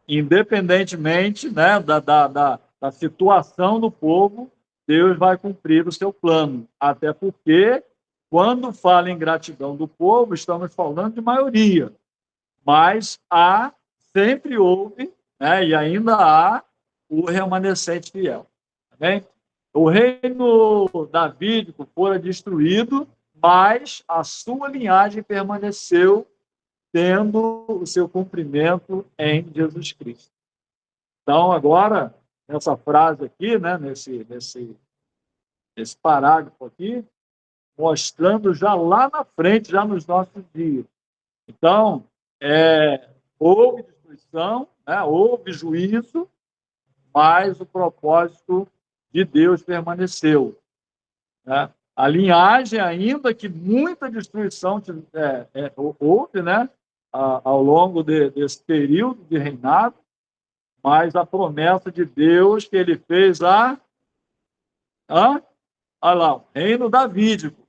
independentemente, né, da situação do povo, Deus vai cumprir o seu plano. Até porque, quando fala em gratidão do povo, estamos falando de maioria. Mas sempre houve, né, e ainda há, o remanescente fiel. Tá bem? O reino davídico fora destruído, mas a sua linhagem permaneceu, tendo o seu cumprimento em Jesus Cristo. Então, agora, nessa frase aqui, né, nesse parágrafo aqui, mostrando já lá na frente, já nos nossos dias. Então, houve destruição, né, houve juízo, mas o propósito de Deus permaneceu. Né? A linhagem, ainda que muita destruição houve, né, ao longo desse período de reinado, mas a promessa de Deus que ele fez olha lá, o reino davídico.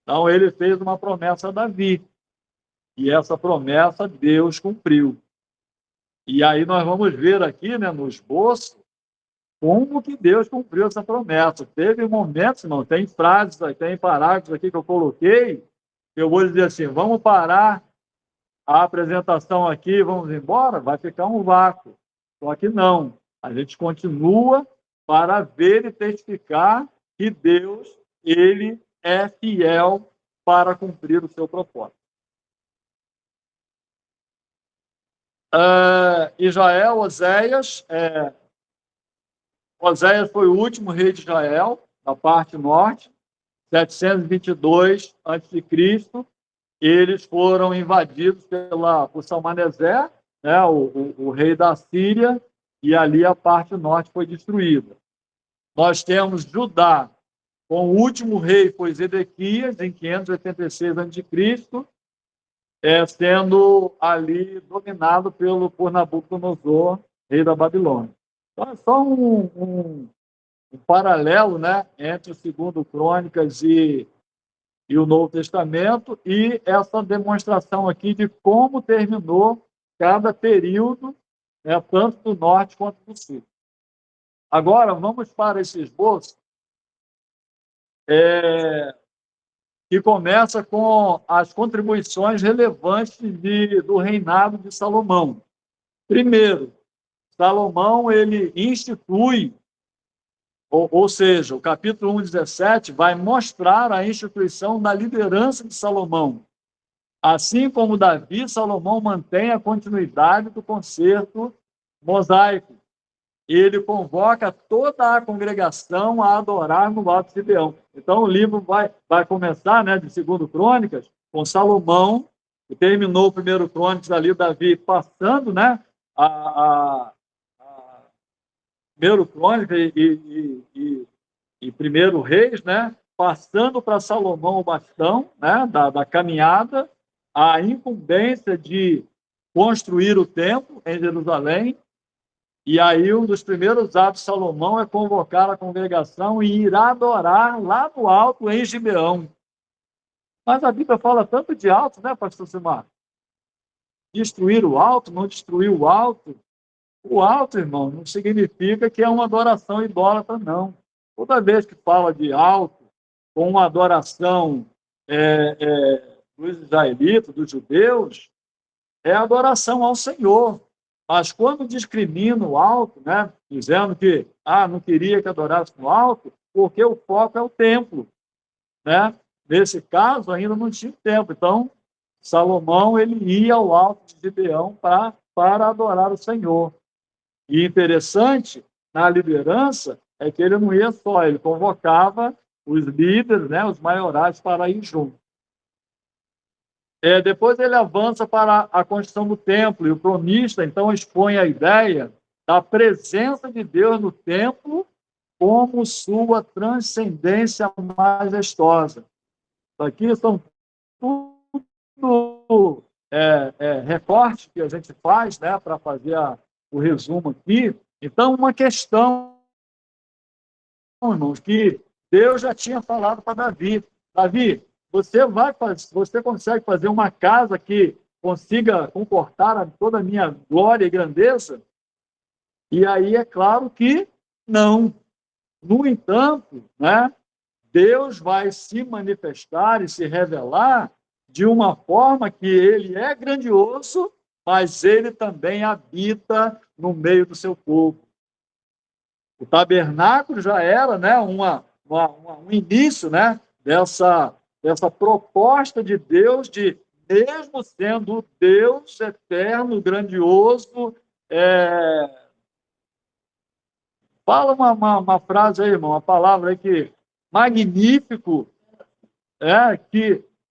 Então, ele fez uma promessa a Davi. E essa promessa Deus cumpriu. E aí nós vamos ver aqui, né, no esboço, como que Deus cumpriu essa promessa. Teve momentos, não, tem frases, tem parágrafos aqui que eu coloquei, que eu vou dizer assim, vamos parar a apresentação aqui, vamos embora, vai ficar um vácuo. Só que não, a gente continua para ver e testificar que Deus, ele é fiel para cumprir o seu propósito. Israel, Oséias foi o último rei de Israel, na parte norte, 722 a.C., eles foram invadidos por Salmaneser, né, o rei da Síria, e ali a parte norte foi destruída. Nós temos Judá, com o último rei foi Zedequias, em 586 a.C., sendo ali dominado por Nabucodonosor, rei da Babilônia. Então, é só um paralelo, né, entre o segundo Crônicas e o Novo Testamento, e essa demonstração aqui de como terminou cada período, né, tanto do norte quanto do sul. Agora, vamos para esse esboço, que começa com as contribuições relevantes do reinado de Salomão. Primeiro, Salomão ele institui, ou seja, o capítulo 1:17 vai mostrar a instituição da liderança de Salomão. Assim como Davi, Salomão mantém a continuidade do concerto mosaico. Ele convoca toda a congregação a adorar no Alto Gibeão. Então, o livro vai começar, né, de 2 Crônicas, com Salomão, que terminou o 1 Crônicas ali, Davi passando, né, a 1 Crônicas e 1 Reis, né, passando para Salomão o bastão, né, da caminhada, a incumbência de construir o templo em Jerusalém. E aí, um dos primeiros atos de Salomão é convocar a congregação e ir adorar lá no alto, em Gibeão. Mas a Bíblia fala tanto de alto, né, pastor Simar? Destruir o alto, não destruir o alto. O alto, irmão, não significa que é uma adoração idólatra, não. Toda vez que fala de alto, com uma adoração dos israelitas, dos judeus, é adoração ao Senhor. Mas quando discrimina o alto, né, dizendo que não queria que adorasse no alto, porque o foco é o templo. Né? Nesse caso, ainda não tinha templo. Então, Salomão ele ia ao alto de Gibeão para adorar o Senhor. E interessante, na liderança, é que ele não ia só, ele convocava os líderes, né, os maiorais, para ir junto. Depois ele avança para a construção do templo, e o cronista, então, expõe a ideia da presença de Deus no templo como sua transcendência majestosa. Isso aqui são tudo recortes que a gente faz, né, para fazer o resumo aqui. Então, uma questão, irmãos, que Deus já tinha falado para Davi. Davi, você consegue fazer uma casa que consiga comportar toda a minha glória e grandeza? E aí é claro que não. No entanto, né, Deus vai se manifestar e se revelar de uma forma que ele é grandioso, mas ele também habita no meio do seu povo. O tabernáculo já era, né, um início, né, dessa proposta de Deus de, mesmo sendo Deus eterno, grandioso, fala uma frase aí, irmão, uma palavra aí que magnífico,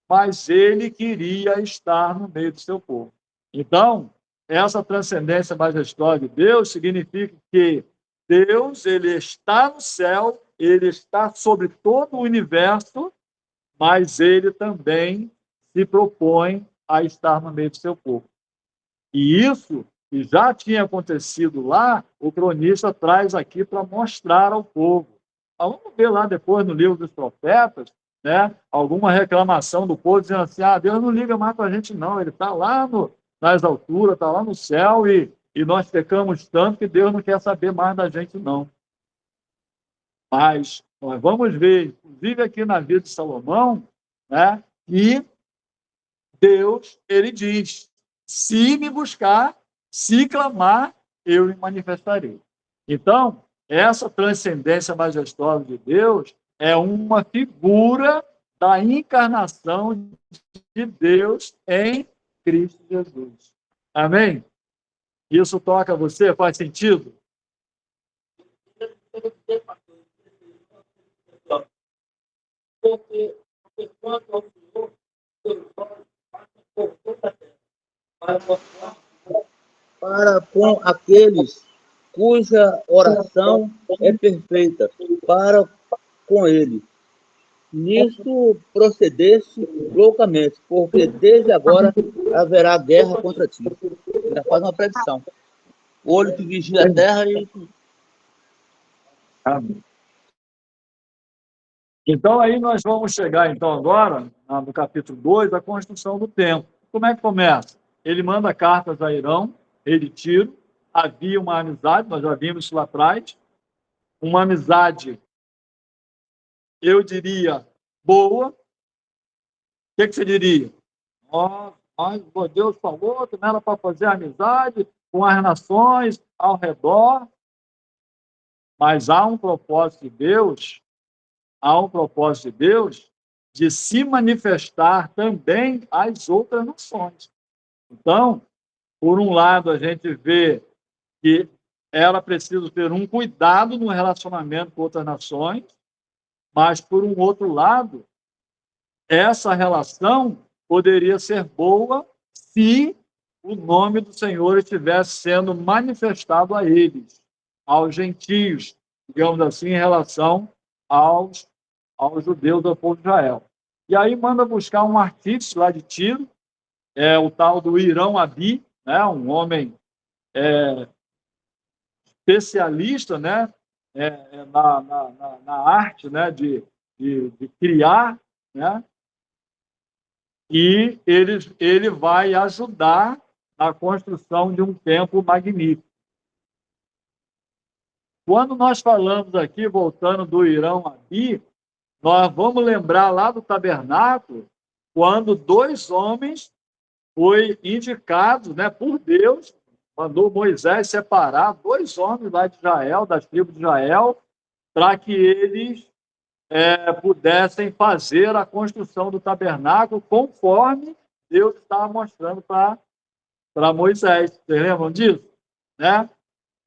mas ele queria estar no meio do seu povo. Então, essa transcendência majestosa de Deus significa que Deus, ele está no céu, ele está sobre todo o universo, mas ele também se propõe a estar no meio do seu povo. E isso, que já tinha acontecido lá, o cronista traz aqui para mostrar ao povo. Vamos ver lá depois no livro dos profetas, né, alguma reclamação do povo dizendo assim, Deus não liga mais para a gente não, ele está lá nas alturas, está lá no céu e nós pecamos tanto que Deus não quer saber mais da gente não. Mas nós vamos ver, inclusive aqui na vida de Salomão, né, que Deus, ele diz, se me buscar, se clamar, eu me manifestarei. Então, essa transcendência majestosa de Deus é uma figura da encarnação de Deus em Cristo Jesus. Amém? Isso toca você? Faz sentido? Porque quanto ao Senhor, para com aqueles cuja oração é perfeita, para com ele. Nisto procedeste loucamente, porque desde agora haverá guerra contra ti. Ainda faz uma predição. O olho que vigia a terra e... Amém. Então, aí nós vamos chegar, então, agora, no capítulo 2, a construção do templo. Como é que começa? Ele manda cartas a Irão, ele Tiro, havia uma amizade, nós já vimos isso lá atrás, uma amizade, eu diria, boa. O que você diria? Mas Deus falou que não era para fazer amizade com as nações ao redor, mas há um propósito de Deus, de se manifestar também às outras nações. Então, por um lado, a gente vê que era preciso ter um cuidado no relacionamento com outras nações, mas, por um outro lado, essa relação poderia ser boa se o nome do Senhor estivesse sendo manifestado a eles, aos gentios, digamos assim, em relação aos judeus do povo de Israel. E aí manda buscar um artífice lá de Tiro, o tal do Irão Abi, né, um homem especialista, né, na arte, né, de criar, né, e ele vai ajudar na construção de um templo magnífico. Quando nós falamos aqui, voltando do Irão Abi, nós vamos lembrar lá do tabernáculo, quando 2 homens foi indicados, né, por Deus, mandou Moisés separar 2 homens lá de Israel, das tribos de Israel, para que eles pudessem fazer a construção do tabernáculo conforme Deus estava mostrando para Moisés. Vocês lembram disso? Né?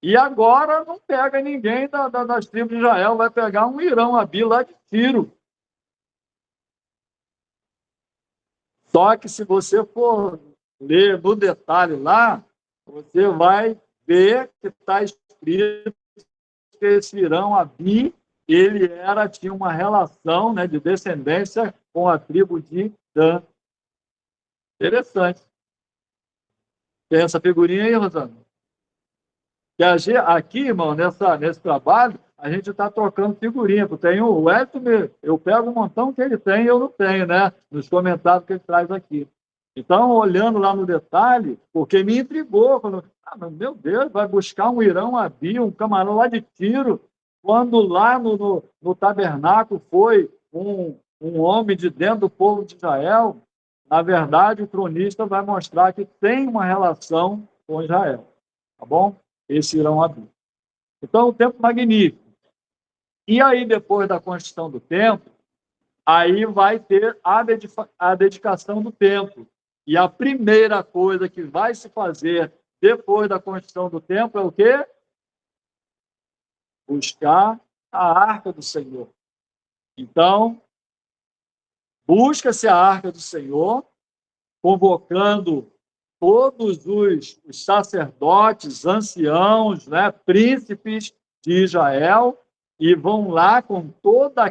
E agora não pega ninguém das tribos de Israel, vai pegar um Irão Abi lá de Tiro. Só que se você for ler no detalhe lá, você vai ver que está escrito que esse Irão Abi, ele tinha uma relação, né, de descendência com a tribo de Dan. Interessante. Tem essa figurinha aí, Rosana? Que aqui, irmão, nesse trabalho, a gente está trocando figurinha. Tem o Edson, eu pego um montão que ele tem e eu não tenho, né? Nos comentários que ele traz aqui. Então, olhando lá no detalhe, porque me intrigou, quando, meu Deus, vai buscar um Irão Abi, um camarão lá de Tiro, quando lá no tabernáculo foi um homem de dentro do povo de Israel. Na verdade, o cronista vai mostrar que tem uma relação com Israel, tá bom? Esse Irão Abi. Então, um templo magnífico. E aí, depois da construção do templo, aí vai ter a dedicação do templo. E a primeira coisa que vai se fazer depois da construção do templo é o quê? Buscar a arca do Senhor. Então, busca-se a arca do Senhor, convocando todos os sacerdotes, anciãos, né, príncipes de Israel, e vão lá com toda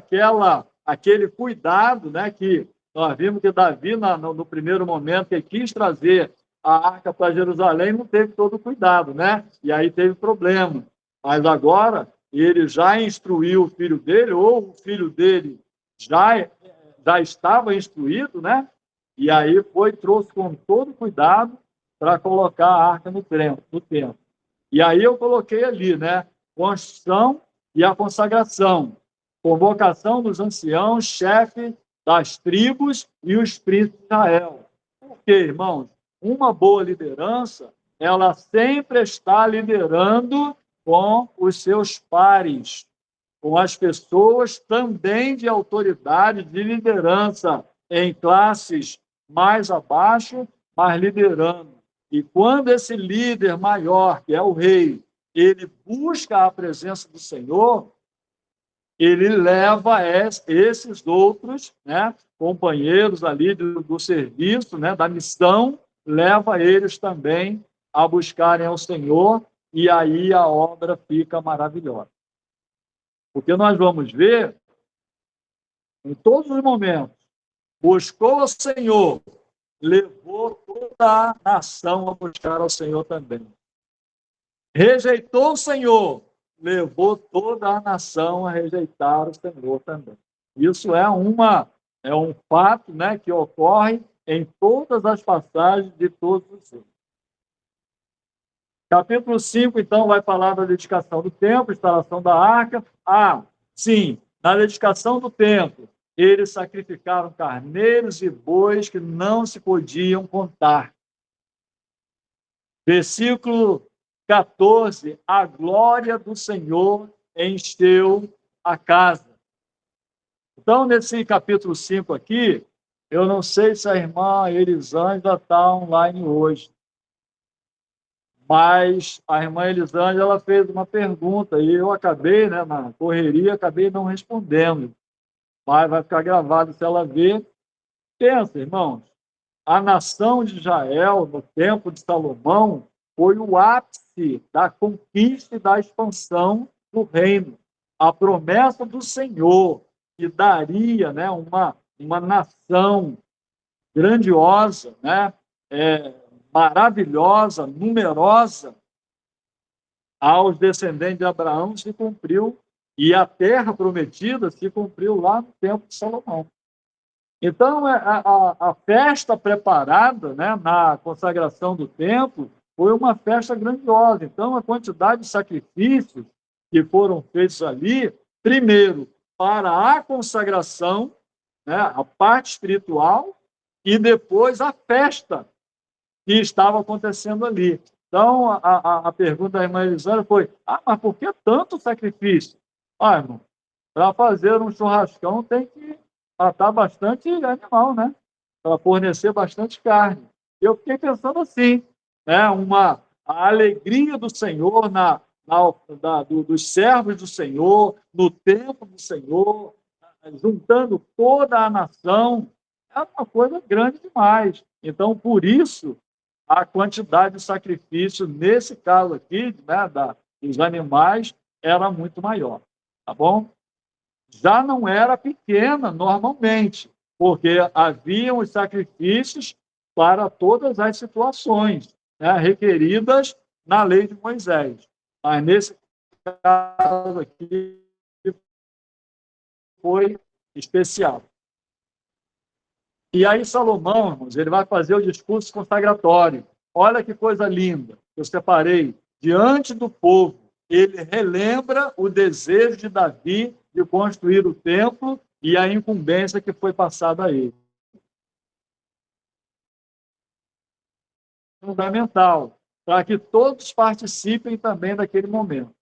aquele cuidado, né, que nós vimos que Davi, no primeiro momento, que quis trazer a arca para Jerusalém, não teve todo o cuidado, né? E aí teve problema. Mas agora ele já instruiu o filho dele, ou o filho dele já estava instruído, né? E aí trouxe com todo cuidado para colocar a arca no templo. E aí eu coloquei ali, né? Construção e a consagração. Convocação dos anciãos, chefes das tribos e os príncipes de Israel. Por quê, irmãos? Uma boa liderança, ela sempre está liderando com os seus pares, com as pessoas também de autoridade, de liderança em classes mais abaixo, mas liderando. E quando esse líder maior, que é o rei, ele busca a presença do Senhor, ele leva esses outros, né, companheiros ali do serviço, né, da missão, leva eles também a buscarem ao Senhor, e aí a obra fica maravilhosa. Porque nós vamos ver, em todos os momentos, buscou o Senhor, levou toda a nação a buscar ao Senhor também. Rejeitou o Senhor, levou toda a nação a rejeitar o Senhor também. Isso é um fato, né, que ocorre em todas as passagens de todos os filhos. Capítulo 5, então, vai falar da dedicação do templo, instalação da arca. Sim, na dedicação do templo, eles sacrificaram carneiros e bois que não se podiam contar. Versículo 14, a glória do Senhor encheu a casa. Então, nesse capítulo 5 aqui, eu não sei se a irmã Elisângela está online hoje, mas a irmã Elisângela fez uma pergunta e eu acabei, né, na correria, acabei não respondendo, mas vai ficar gravado se ela ver. Pensa, irmãos, a nação de Israel, no tempo de Salomão, foi o ápice da conquista e da expansão do reino. A promessa do Senhor, que daria, né, uma nação grandiosa, né, maravilhosa, numerosa, aos descendentes de Abraão, se cumpriu, e a terra prometida se cumpriu lá no tempo de Salomão. Então, a festa preparada, né, na consagração do templo foi uma festa grandiosa. Então, a quantidade de sacrifícios que foram feitos ali, primeiro, para a consagração, né, a parte espiritual, e depois a festa que estava acontecendo ali. Então, a pergunta da irmã Elisângela foi: mas por que tanto sacrifício? Irmão, para fazer um churrascão tem que matar bastante animal, né? Para fornecer bastante carne. Eu fiquei pensando assim, né? A alegria do Senhor dos servos do Senhor, no templo do Senhor, juntando toda a nação, é uma coisa grande demais. Então, por isso, a quantidade de sacrifício, nesse caso aqui, né, dos animais, era muito maior. Tá bom? Já não era pequena normalmente, porque haviam os sacrifícios para todas as situações, né, requeridas na lei de Moisés. Mas nesse caso aqui foi especial. E aí Salomão, irmãos, ele vai fazer o discurso consagratório. Olha que coisa linda, eu separei. Diante do povo, ele relembra o desejo de Davi de construir o templo e a incumbência que foi passada a ele. Fundamental, para que todos participem também daquele momento.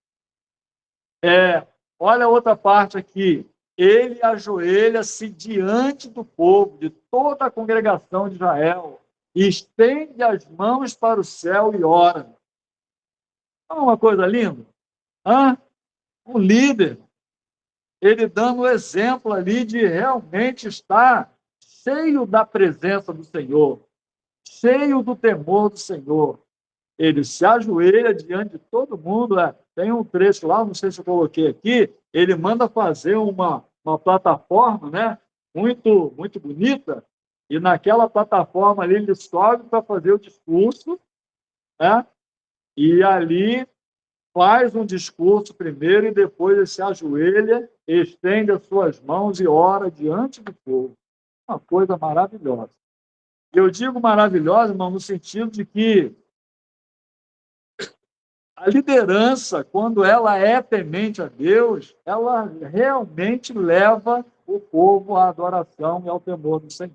Olha a outra parte aqui. Ele ajoelha-se diante do povo, de toda a congregação de Israel, e estende as mãos para o céu e ora. Não é uma coisa linda? Um líder, ele dando o exemplo ali de realmente estar cheio da presença do Senhor, cheio do temor do Senhor. Ele se ajoelha diante de todo mundo. Tem um trecho lá, não sei se eu coloquei aqui, ele manda fazer uma plataforma, né, muito, muito bonita, e naquela plataforma ali ele sobe para fazer o discurso, né, e ali faz um discurso primeiro e depois ele se ajoelha, estende as suas mãos e ora diante do povo. Uma coisa maravilhosa. Eu digo maravilhosa, irmão, no sentido de que a liderança, quando ela é temente a Deus, ela realmente leva o povo à adoração e ao temor do Senhor.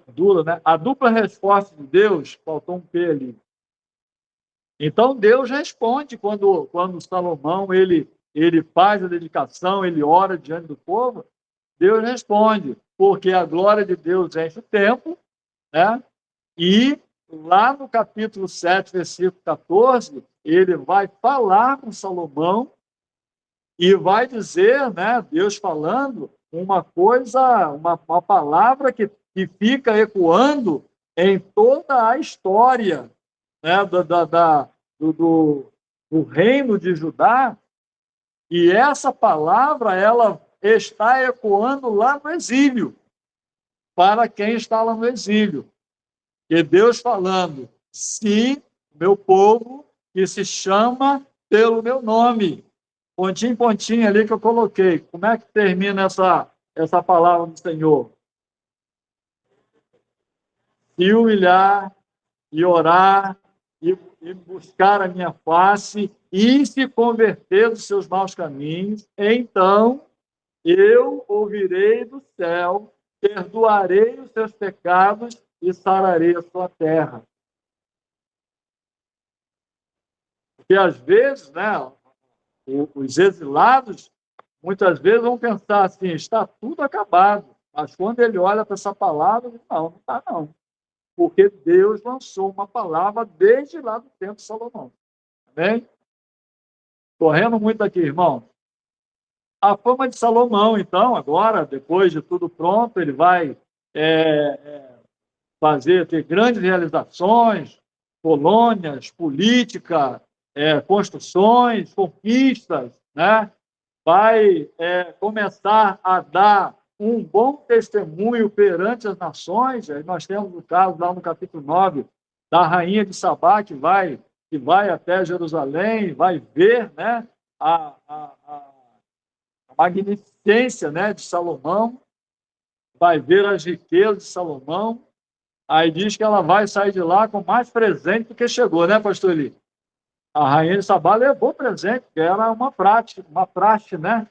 Dura, né? A dupla resposta de Deus, faltou um P ali. Então, Deus responde quando Salomão ele faz a dedicação, ele ora diante do povo, Deus responde, porque a glória de Deus enche o templo, né? E lá no capítulo 7, versículo 14, ele vai falar com Salomão e vai dizer, né, Deus falando, uma coisa, uma palavra que fica ecoando em toda a história, né, do reino de Judá, e essa palavra ela está ecoando lá no exílio, para quem está lá no exílio. E Deus falando, se meu povo, que se chama pelo meu nome, pontinho, pontinho ali que eu coloquei, como é que termina essa palavra do Senhor? Se humilhar e orar e buscar a minha face e se converter dos seus maus caminhos, então eu ouvirei do céu, perdoarei os seus pecados e sararei a sua terra. Porque às vezes, né, os exilados, muitas vezes vão pensar assim, está tudo acabado. Mas quando ele olha para essa palavra, não está não. Porque Deus lançou uma palavra desde lá do tempo de Salomão. Amém? Correndo muito aqui, irmão. A fama de Salomão, então, agora, depois de tudo pronto, ele vai ter grandes realizações, colônias, política, construções, conquistas, né? Vai começar a dar um bom testemunho perante as nações. Aí nós temos o caso lá no capítulo 9 da rainha de Sabá, que vai até Jerusalém, vai ver, né, a magnificência, né, de Salomão, vai ver as riquezas de Salomão. Aí diz que ela vai sair de lá com mais presente do que chegou, né, pastor Eli? A rainha de Sabá levou presente, que era uma praxe, né,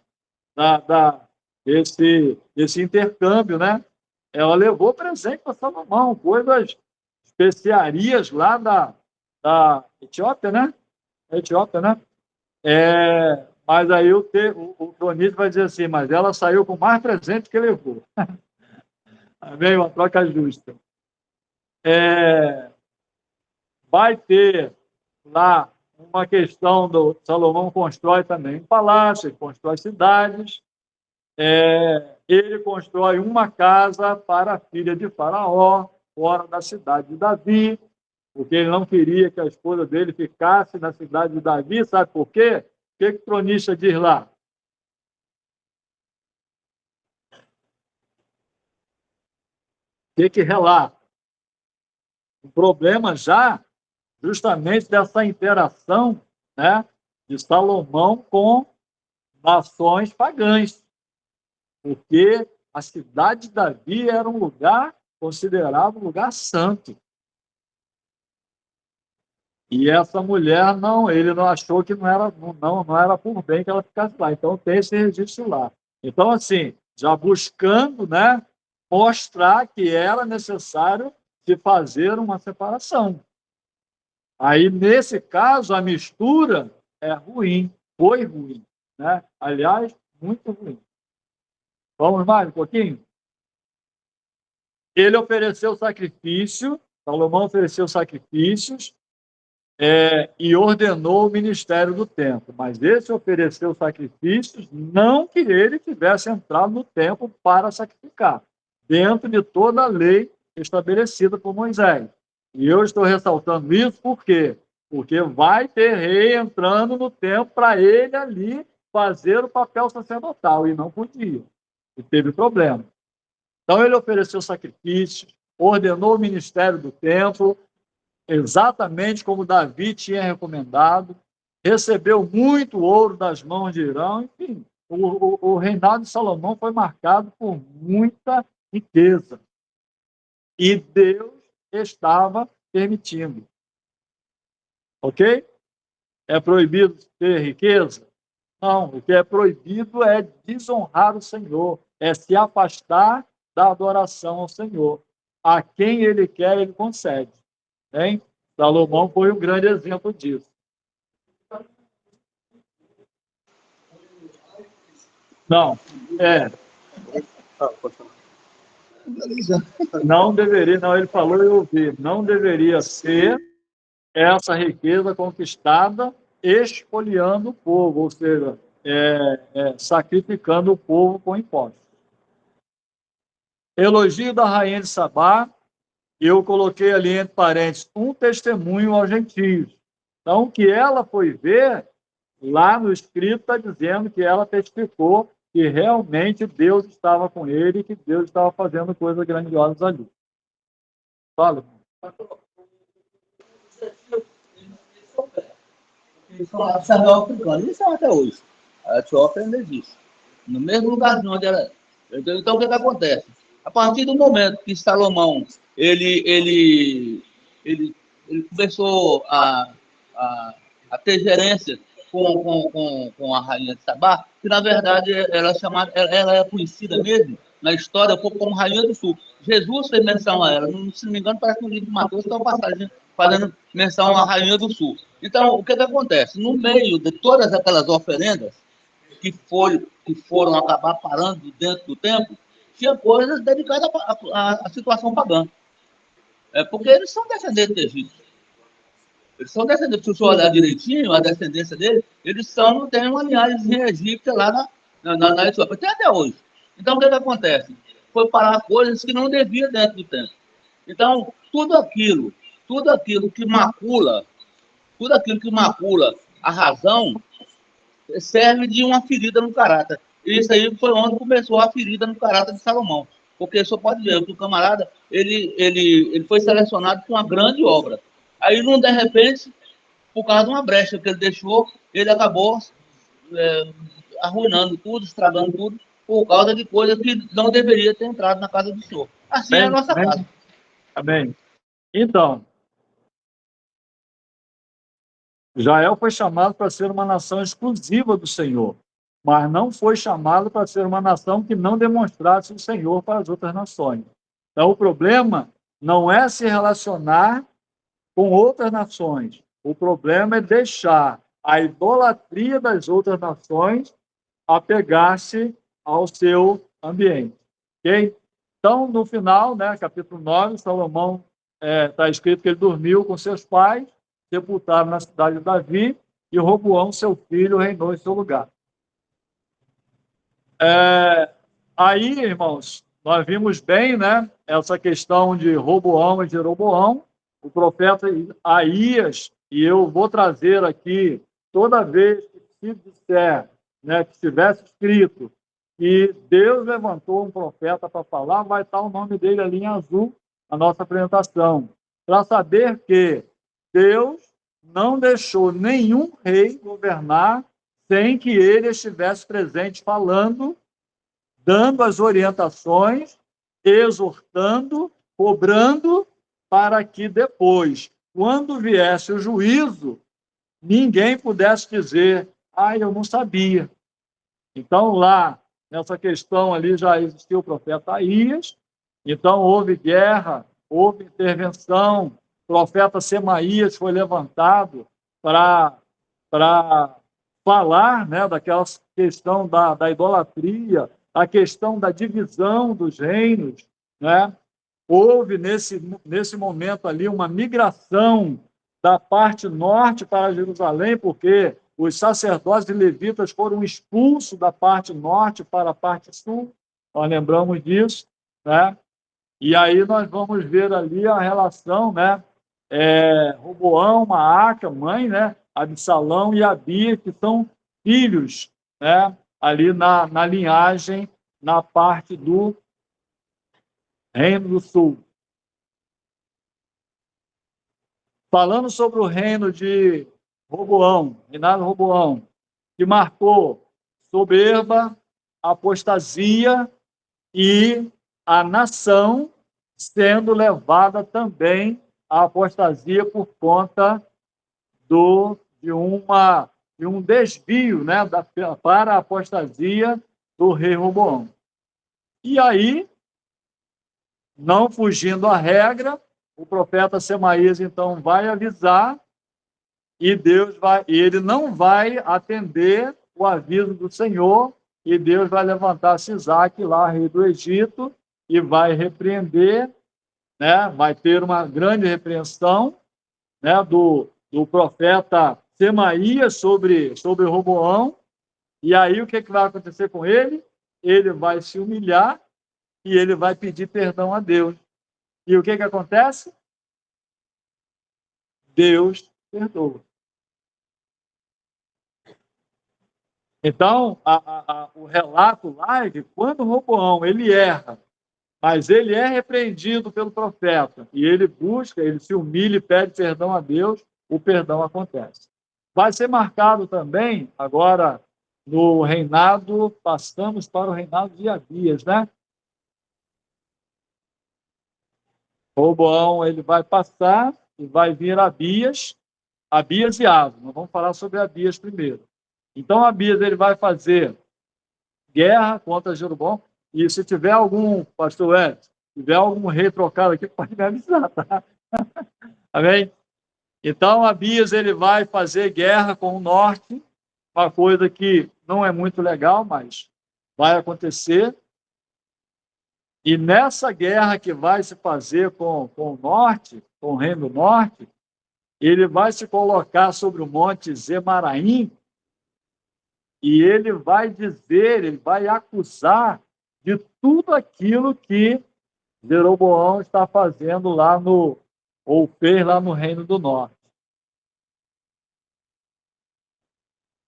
desse intercâmbio, né? Ela levou presente para Salomão, coisas, especiarias lá da Etiópia, né? Etiópia, né? Mas aí o cronista vai dizer assim, mas ela saiu com mais presente que levou. Amém? Uma troca justa. Vai ter lá uma questão do Salomão constrói também um palácio, ele constrói cidades, ele constrói uma casa para a filha de Faraó, fora da cidade de Davi, porque ele não queria que a esposa dele ficasse na cidade de Davi, sabe por quê? O que o cronista diz lá? O que relata? O problema já, justamente dessa interação, né, de Salomão com nações pagãs, porque a cidade de Davi era um lugar considerado um lugar santo. E essa mulher, não, ele não achou que não era por bem que ela ficasse lá. Então, tem esse registro lá. Então, assim, já buscando, né, mostrar que era necessário se fazer uma separação. Aí, nesse caso, a mistura é ruim, foi ruim, né? Aliás, muito ruim. Vamos mais um pouquinho? Ele ofereceu sacrifício, Salomão ofereceu sacrifícios, e ordenou o ministério do templo. Mas esse ofereceu sacrifícios, não que ele tivesse entrado no templo para sacrificar, dentro de toda a lei estabelecida por Moisés. E eu estou ressaltando isso por quê? Porque vai ter rei entrando no templo para ele ali fazer o papel sacerdotal, e não podia. E teve problema. Então ele ofereceu sacrifícios, ordenou o ministério do templo, exatamente como Davi tinha recomendado, recebeu muito ouro das mãos de Irão, enfim, o reinado de Salomão foi marcado por muita riqueza. E Deus estava permitindo. Ok? É proibido ter riqueza? Não, o que é proibido é desonrar o Senhor, é se afastar da adoração ao Senhor. A quem ele quer, ele concede. Hein? Salomão foi um grande exemplo disso. Não, não deveria, não, ele falou e eu ouvi, não deveria ser essa riqueza conquistada expoliando o povo, ou seja, sacrificando o povo com impostos. Elogio da rainha de Sabá, eu coloquei ali entre parênteses um testemunho aos gentios. Então, o que ela foi ver, lá no escrito está dizendo que ela testificou que realmente Deus estava com ele e que Deus estava fazendo coisas grandiosas ali. Fala. Samuel africano, isso é até hoje. A Etiópia ainda existe. No mesmo lugar onde ela. Então, o que acontece? A partir do momento que Salomão ele começou a ter gerência com a rainha de Sabá, que na verdade ela é conhecida mesmo na história como Rainha do Sul. Jesus fez menção a ela, se não me engano, parece que no livro de Mateus tem uma passagem fazendo menção à Rainha do Sul. Então, o que acontece? No meio de todas aquelas oferendas que foram acabar parando dentro do templo, tinha coisas dedicadas à situação pagã. Porque eles são descendentes do Egito. Eles são descendentes, se você olhar direitinho, a descendência deles, têm uma linhagem egípcia lá na Etiópia, até hoje. Então, o que acontece? Foi parar coisas que não devia dentro do templo. Então, tudo aquilo que macula a razão, serve de uma ferida no caráter. E isso aí foi onde começou a ferida no caráter de Salomão. Porque só pode ver que o camarada ele foi selecionado para uma grande obra. Aí, de repente, por causa de uma brecha que ele deixou, ele acabou arruinando tudo, estragando tudo, por causa de coisas que não deveria ter entrado na casa do Senhor. Assim é a nossa casa. Amém. Então, Israel foi chamado para ser uma nação exclusiva do Senhor, mas não foi chamado para ser uma nação que não demonstrasse o Senhor para as outras nações. Então, o problema não é se relacionar com outras nações. O problema é deixar a idolatria das outras nações apegar-se ao seu ambiente. Okay? Então, no final, né, capítulo 9, Salomão, está escrito que ele dormiu com seus pais, sepultaram na cidade de Davi, e Roboão, seu filho, reinou em seu lugar. Aí, irmãos, nós vimos bem, né, essa questão de Roboão e Jeroboão, o profeta Aías, e eu vou trazer aqui, toda vez que se disser, né, que estivesse escrito que Deus levantou um profeta para falar, vai estar o nome dele ali em azul na nossa apresentação, para saber que Deus não deixou nenhum rei governar sem que ele estivesse presente falando, dando as orientações, exortando, cobrando, para que depois, quando viesse o juízo, ninguém pudesse dizer: ah, eu não sabia. Então, lá, nessa questão ali, já existiu o profeta Aías, então houve guerra, houve intervenção, o profeta Semaías foi levantado para falar, né, daquela questão da idolatria, a questão da divisão dos reinos, né? Houve nesse momento ali uma migração da parte norte para Jerusalém, porque os sacerdotes e levitas foram expulsos da parte norte para a parte sul, nós lembramos disso, né? E aí nós vamos ver ali a relação, né? Roboão, Maaca, mãe, né? Absalão e Abia, que são filhos, né? Ali na linhagem, na parte do Reino do Sul. Falando sobre o reino de Roboão, reinado Roboão, que marcou soberba, apostasia e a nação sendo levada também à apostasia por conta de um desvio, né, para a apostasia do rei Roboão. E aí, não fugindo à regra, o profeta Semaías, então, vai avisar e ele não vai atender o aviso do Senhor, e Deus vai levantar Sisaque, lá, rei do Egito, e vai repreender, né? Vai ter uma grande repreensão, né, do profeta Semaías sobre Roboão, e aí o que vai acontecer com ele? Ele vai se humilhar e ele vai pedir perdão a Deus. E o que acontece? Deus perdoa. Então, o relato lá é que quando Roboão ele erra, mas ele é repreendido pelo profeta, e ele busca, ele se humilha e pede perdão a Deus, o perdão acontece. Vai ser marcado também, agora, no reinado, passamos para o reinado de Abias, né? Roboão ele vai passar e vai vir Abias e Asa. Nós vamos falar sobre Abias primeiro. Então, Abias ele vai fazer guerra contra Jeroboão. E se tiver algum, pastor Edson, se tiver algum rei trocado aqui, pode me avisar, tá? Amém? Então, Abias ele vai fazer guerra com o norte, uma coisa que não é muito legal, mas vai acontecer. E nessa guerra que vai se fazer com o norte, com o reino do norte, ele vai se colocar sobre o monte Zemaraim, e ele vai dizer, ele vai acusar de tudo aquilo que Jeroboão está fazendo ou fez lá no Reino do Norte.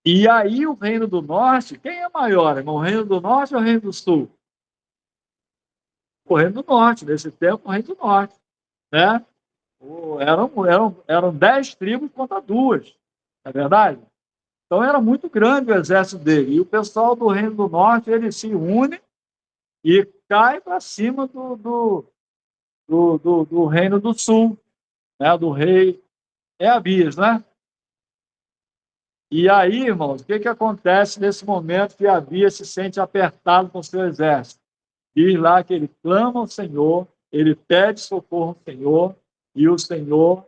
E aí o Reino do Norte, quem é maior, irmão? O Reino do Norte ou o Reino do Sul? O Reino do Norte, nesse tempo, o Reino do Norte, né? Eram 10 tribos contra 2, não é verdade? Então era muito grande o exército dele. E o pessoal do Reino do Norte, ele se une e cai para cima do Reino do Sul, né? Do rei Abias, né? E aí, irmãos, o que acontece nesse momento que Abias se sente apertado com o seu exército? Diz lá que ele clama ao Senhor, ele pede socorro ao Senhor, e o Senhor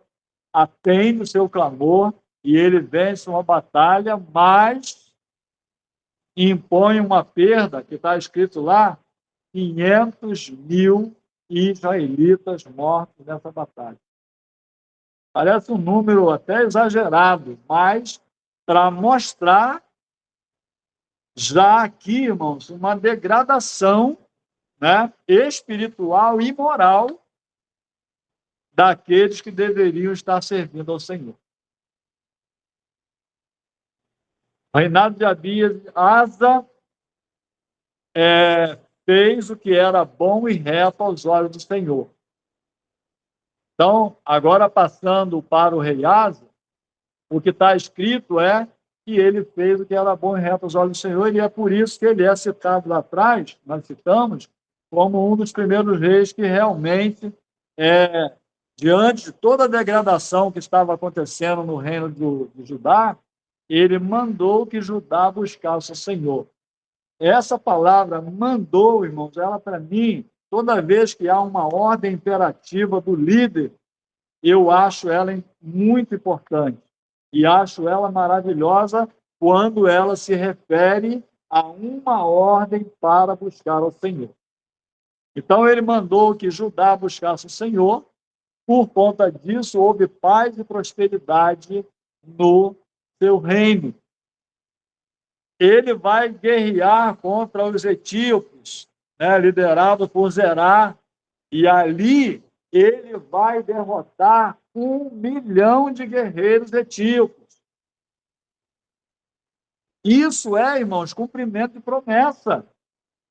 atende o seu clamor, e ele vence uma batalha, mas impõe uma perda, que está escrito lá, 500.000 israelitas mortos nessa batalha. Parece um número até exagerado, mas para mostrar já aqui, irmãos, uma degradação, né, espiritual e moral daqueles que deveriam estar servindo ao Senhor. O reinado de Abias, Asa fez o que era bom e reto aos olhos do Senhor. Então, agora passando para o rei Asa, o que está escrito é e ele fez o que era bom e reto aos olhos do Senhor, e é por isso que ele é citado lá atrás, nós citamos, como um dos primeiros reis que realmente, diante de toda a degradação que estava acontecendo no reino de Judá, ele mandou que Judá buscasse o Senhor. Essa palavra mandou, irmãos, ela para mim, toda vez que há uma ordem imperativa do líder, eu acho ela muito importante. E acho ela maravilhosa quando ela se refere a uma ordem para buscar o Senhor. Então, ele mandou que Judá buscasse o Senhor. Por conta disso, houve paz e prosperidade no seu reino. Ele vai guerrear contra os etíopes, né, liderado por Zerá, e ali ele vai derrotar 1 milhão de guerreiros etíopes. Isso é, irmãos, cumprimento de promessa.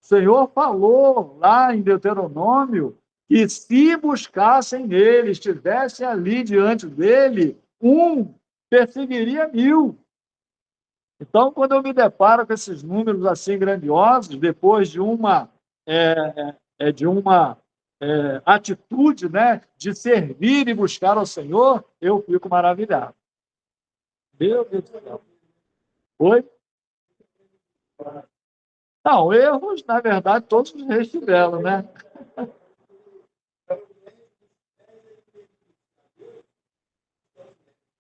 O Senhor falou lá em Deuteronômio que se buscassem ele, estivessem ali diante dele, um perseguiria 1000. Então, quando eu me deparo com esses números assim grandiosos, depois de uma atitude, né, de servir e buscar ao Senhor, eu fico maravilhado. Meu Deus do céu. Oi? Não, erros, na verdade, todos os reis tiveram, né?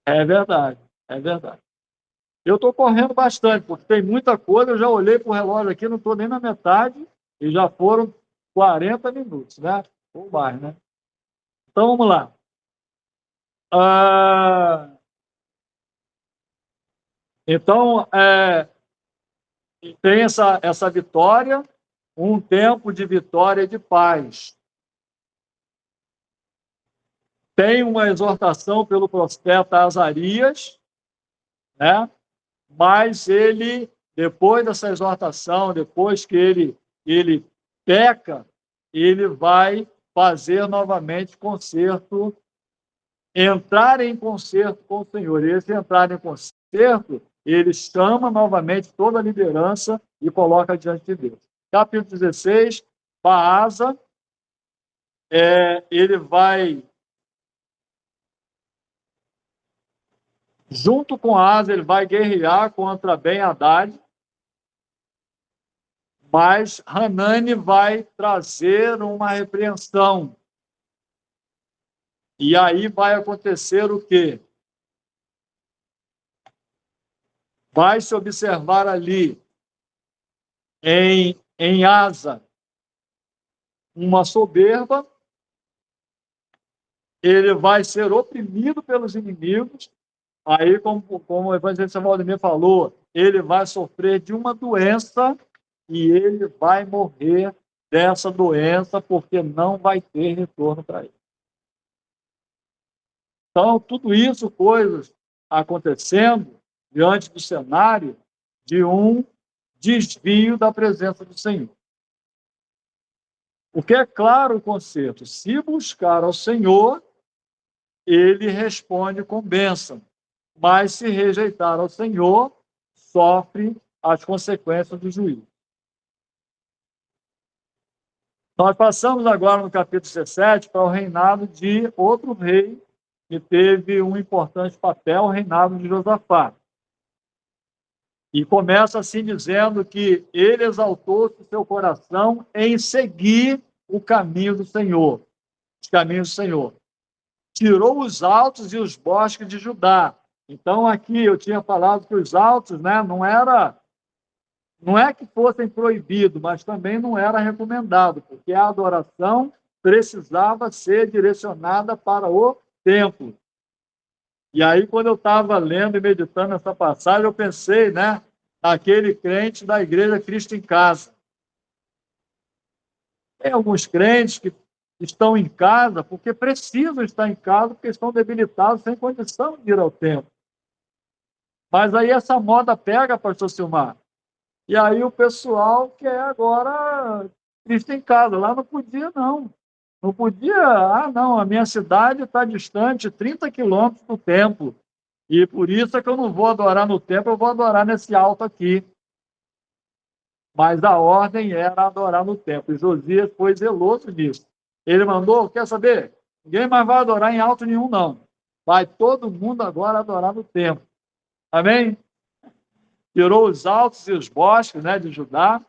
É verdade, é verdade. Eu estou correndo bastante, porque tem muita coisa, eu já olhei para o relógio aqui, não estou nem na metade, e já foram 40 minutos, né? Ou mais, né? Então, vamos lá. Então, tem essa vitória, um tempo de vitória e de paz. Tem uma exortação pelo profeta Azarias, né? Mas ele, depois dessa exortação, depois que ele peca, ele vai fazer novamente conserto, entrar em conserto com o Senhor. E esse entrar em conserto, ele chama novamente toda a liderança e coloca diante de Deus. Capítulo 16, Baasa, ele vai, junto com Asa, ele vai guerrear contra Ben-Hadad, mas Hanani vai trazer uma repreensão. E aí vai acontecer o quê? Vai se observar ali, em Asa, uma soberba, ele vai ser oprimido pelos inimigos, aí, como o evangelista Valdemir falou, ele vai sofrer de uma doença e ele vai morrer dessa doença porque não vai ter retorno para ele. Então, tudo isso, coisas acontecendo diante do cenário de um desvio da presença do Senhor. O que é claro o conceito, se buscar ao Senhor, ele responde com bênção, mas se rejeitar ao Senhor, sofre as consequências do juízo. Nós passamos agora no capítulo 17 para o reinado de outro rei que teve um importante papel, o reinado de Josafá. E começa assim dizendo que ele exaltou-se seu coração em seguir o caminho do Senhor, os caminhos do Senhor. Tirou os altos e os bosques de Judá. Então, aqui eu tinha falado que os altos, né, não é que fossem proibidos, mas também não era recomendado, porque a adoração precisava ser direcionada para o templo. E aí, quando eu estava lendo e meditando essa passagem, eu pensei, né, naquele crente da Igreja Cristo em Casa. Tem alguns crentes que estão em casa porque precisam estar em casa, porque estão debilitados, sem condição de ir ao templo. Mas aí essa moda pega, pastor Silmar. E aí o pessoal quer agora Cristo em casa. Lá não podia, não. Não podia, não, a minha cidade está distante 30 quilômetros do templo. E por isso é que eu não vou adorar no templo, eu vou adorar nesse alto aqui. Mas a ordem era adorar no templo. E Josias foi zeloso nisso. Ele mandou, quer saber? Ninguém mais vai adorar em alto nenhum, não. Vai todo mundo agora adorar no templo. Amém? Tirou os altos e os bosques, né, de Judá.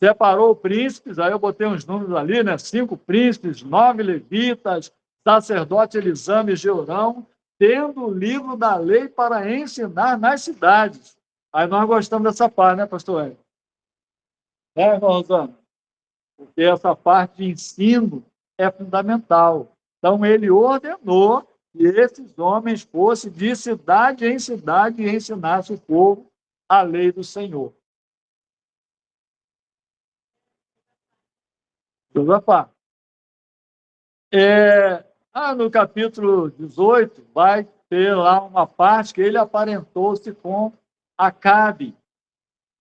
Separou príncipes, aí eu botei uns números ali, né? 5 príncipes, 9 levitas, sacerdote Elisama e Jeurão, tendo o livro da lei para ensinar nas cidades. Aí nós gostamos dessa parte, né, pastor Hélio? Irmão Rosana? Porque essa parte de ensino é fundamental. Então, ele ordenou que esses homens fossem de cidade em cidade e ensinassem o povo a lei do Senhor. Josafá. No capítulo 18, vai ter lá uma parte que ele aparentou-se com Acabe.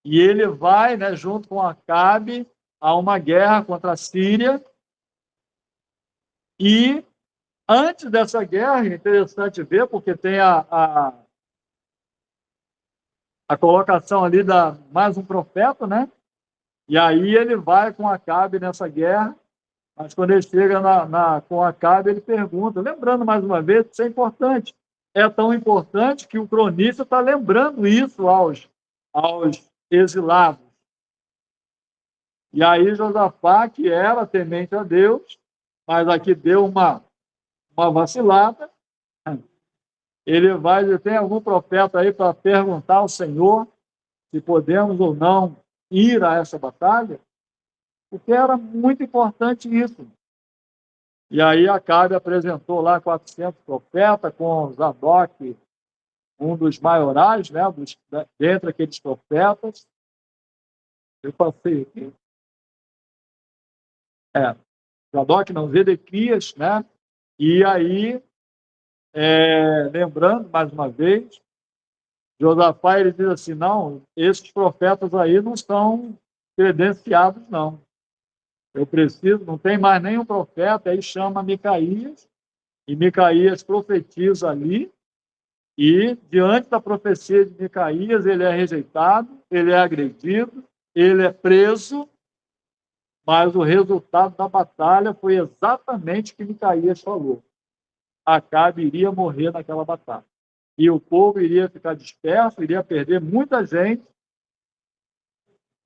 E ele vai, né, junto com Acabe, a uma guerra contra a Síria. E antes dessa guerra, é interessante ver, porque tem a colocação ali da mais um profeta, né? E aí ele vai com Acabe nessa guerra, mas quando ele chega com Acabe, ele pergunta, lembrando mais uma vez, isso é importante. É tão importante que o cronista está lembrando isso aos exilados. E aí Josafá, que era temente a Deus, mas aqui deu uma vacilada, ele vai dizer, tem algum profeta aí para perguntar ao Senhor se podemos ou não ir a essa batalha? Porque era muito importante isso. E aí Acabe apresentou lá 400 profetas, com Zadok, um dos maiorais, né, dentre aqueles profetas. Eu passei aqui. Zadok não, Zedequias, né? E aí, lembrando, mais uma vez, Josafá, ele diz assim, não, esses profetas aí não estão credenciados, não. Eu preciso, não tem mais nenhum profeta, aí chama Micaías, e Micaías profetiza ali, e diante da profecia de Micaías, ele é rejeitado, ele é agredido, ele é preso, mas o resultado da batalha foi exatamente o que Micaías falou. Acabe iria morrer naquela batalha. E o povo iria ficar disperso, iria perder muita gente,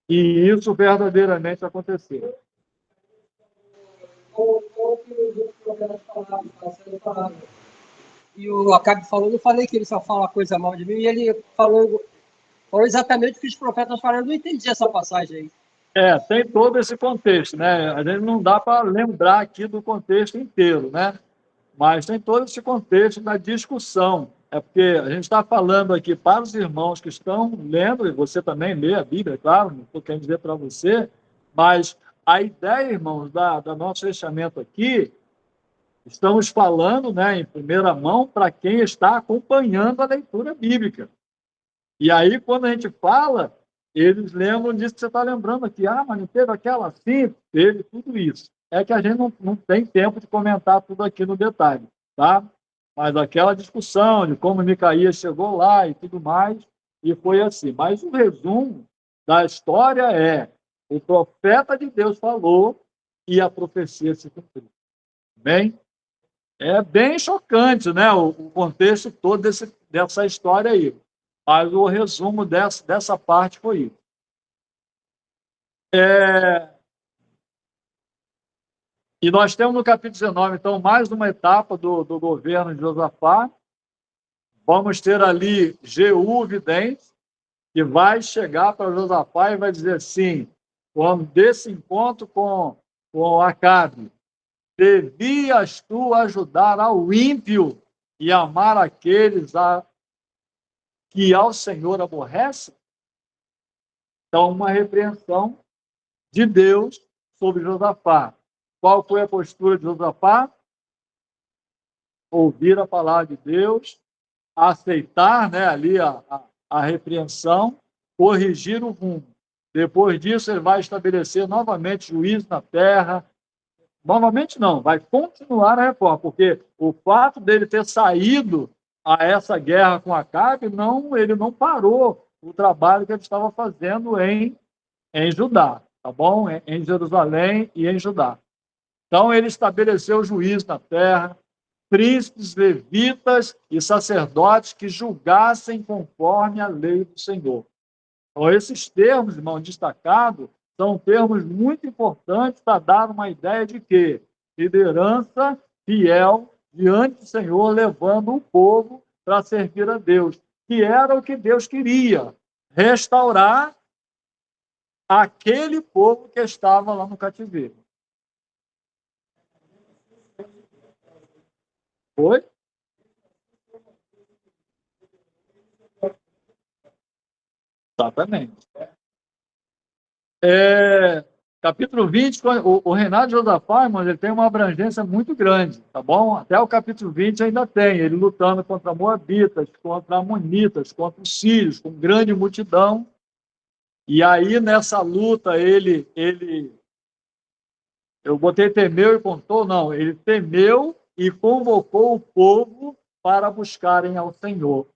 e isso verdadeiramente aconteceu. E o Acabe falou, eu falei que ele só fala coisa mal de mim, e ele falou exatamente o que os profetas falaram. Eu não entendi essa passagem aí. Tem todo esse contexto, né? A gente não dá para lembrar aqui do contexto inteiro, né? Mas tem todo esse contexto da discussão. É porque a gente está falando aqui para os irmãos que estão lendo, e você também lê a Bíblia, claro, não estou querendo dizer para você, mas a ideia, irmãos, do nosso fechamento aqui, estamos falando, né, em primeira mão para quem está acompanhando a leitura bíblica. E aí, quando a gente fala, eles lembram disso que você está lembrando aqui. Mas não teve aquela assim? Teve tudo isso. É que a gente não tem tempo de comentar tudo aqui no detalhe, tá? Mas aquela discussão de como Micaías chegou lá e tudo mais, e foi assim. Mas o resumo da história é: o profeta de Deus falou e a profecia se cumpriu. Bem, é bem chocante, né? O contexto todo dessa história aí. Mas o resumo dessa parte foi isso. E nós temos no capítulo 19, então, mais uma etapa do governo de Josafá. Vamos ter ali Jeú, vidente, que vai chegar para Josafá e vai dizer assim, quando desse encontro com Acabe, devias tu ajudar ao ímpio e amar aqueles que ao Senhor aborrece? Então, uma repreensão de Deus sobre Josafá. Qual foi a postura de Josafá? Ouvir a palavra de Deus, aceitar, né, ali a repreensão, corrigir o rumo. Depois disso, ele vai estabelecer novamente juízo na terra. Novamente não, vai continuar a reforma, porque o fato dele ter saído a essa guerra com Acabe, ele não parou o trabalho que ele estava fazendo em Judá, tá bom? Em Jerusalém e em Judá. Então, ele estabeleceu juízo na terra, príncipes, levitas e sacerdotes que julgassem conforme a lei do Senhor. Então, esses termos, irmão, destacados, são termos muito importantes para dar uma ideia de que liderança fiel diante do Senhor, levando o povo para servir a Deus, que era o que Deus queria, restaurar aquele povo que estava lá no cativeiro. Foi? Exatamente. Capítulo 20, o reinado de Josafá, irmão, ele tem uma abrangência muito grande, tá bom? Até o capítulo 20 ainda tem, ele lutando contra moabitas, contra amonitas, contra os sírios, com grande multidão. E aí, nessa luta, eu botei temeu e contou, não, ele temeu e convocou o povo para buscarem ao Senhor.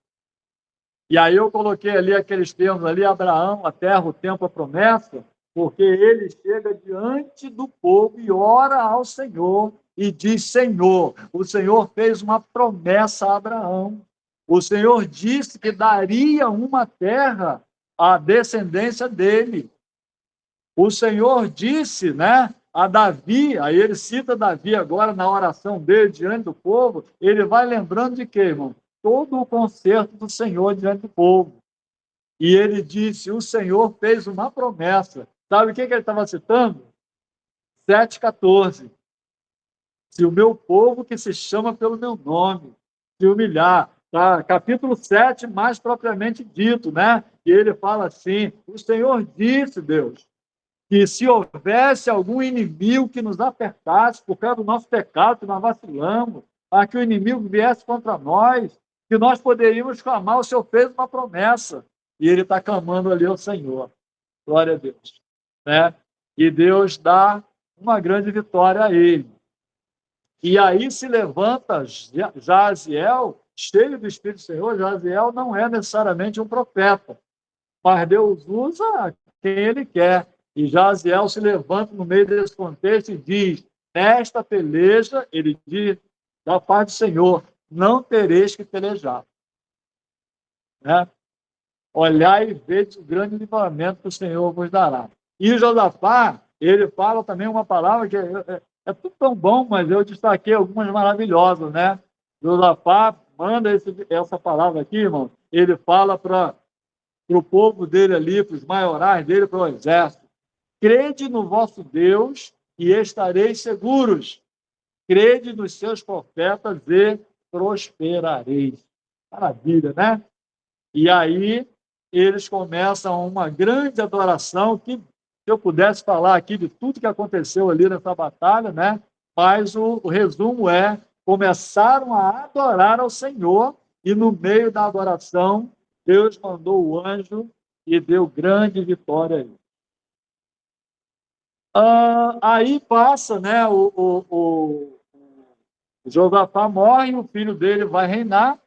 E aí eu coloquei ali aqueles termos ali, Abraão, a terra, o tempo, a promessa, porque ele chega diante do povo e ora ao Senhor e diz: Senhor, o Senhor fez uma promessa a Abraão. O Senhor disse que daria uma terra à descendência dele. O Senhor disse, né, a Davi, aí ele cita Davi agora na oração dele diante do povo, ele vai lembrando de quê, irmão? Todo o conserto do Senhor diante do povo. E ele disse, o Senhor fez uma promessa. Sabe o que ele estava citando? 7,14. Se o meu povo, que se chama pelo meu nome, se humilhar. Tá? Capítulo 7, mais propriamente dito, né? E ele fala assim, o Senhor disse, Deus, que se houvesse algum inimigo que nos apertasse por causa do nosso pecado, que nós vacilamos, para que o inimigo viesse contra nós, que nós poderíamos clamar, o Senhor fez uma promessa. E ele está clamando ali ao Senhor. Glória a Deus. Né? E Deus dá uma grande vitória a ele. E aí se levanta Jaziel, cheio do Espírito do Senhor. Jaziel não é necessariamente um profeta, mas Deus usa quem ele quer. E Jaziel se levanta no meio desse contexto e diz, nesta peleja, ele diz, da parte do Senhor, não tereis que pelejar. Né? Olhai e vede o grande livramento que o Senhor vos dará. E Josafá, ele fala também uma palavra que é tudo tão bom, mas eu destaquei algumas maravilhosas, né? Josafá manda essa palavra aqui, irmão. Ele fala para o povo dele ali, para os maiorais dele, para o exército. Crede no vosso Deus e estareis seguros. Crede nos seus profetas e prosperareis. Maravilha, né? E aí eles começam uma grande adoração, que se eu pudesse falar aqui de tudo que aconteceu ali nessa batalha, né? Mas o resumo é, começaram a adorar ao Senhor e no meio da adoração, Deus mandou o anjo e deu grande vitória a ele. Aí passa, né? O Josafá morre, o filho dele vai reinar,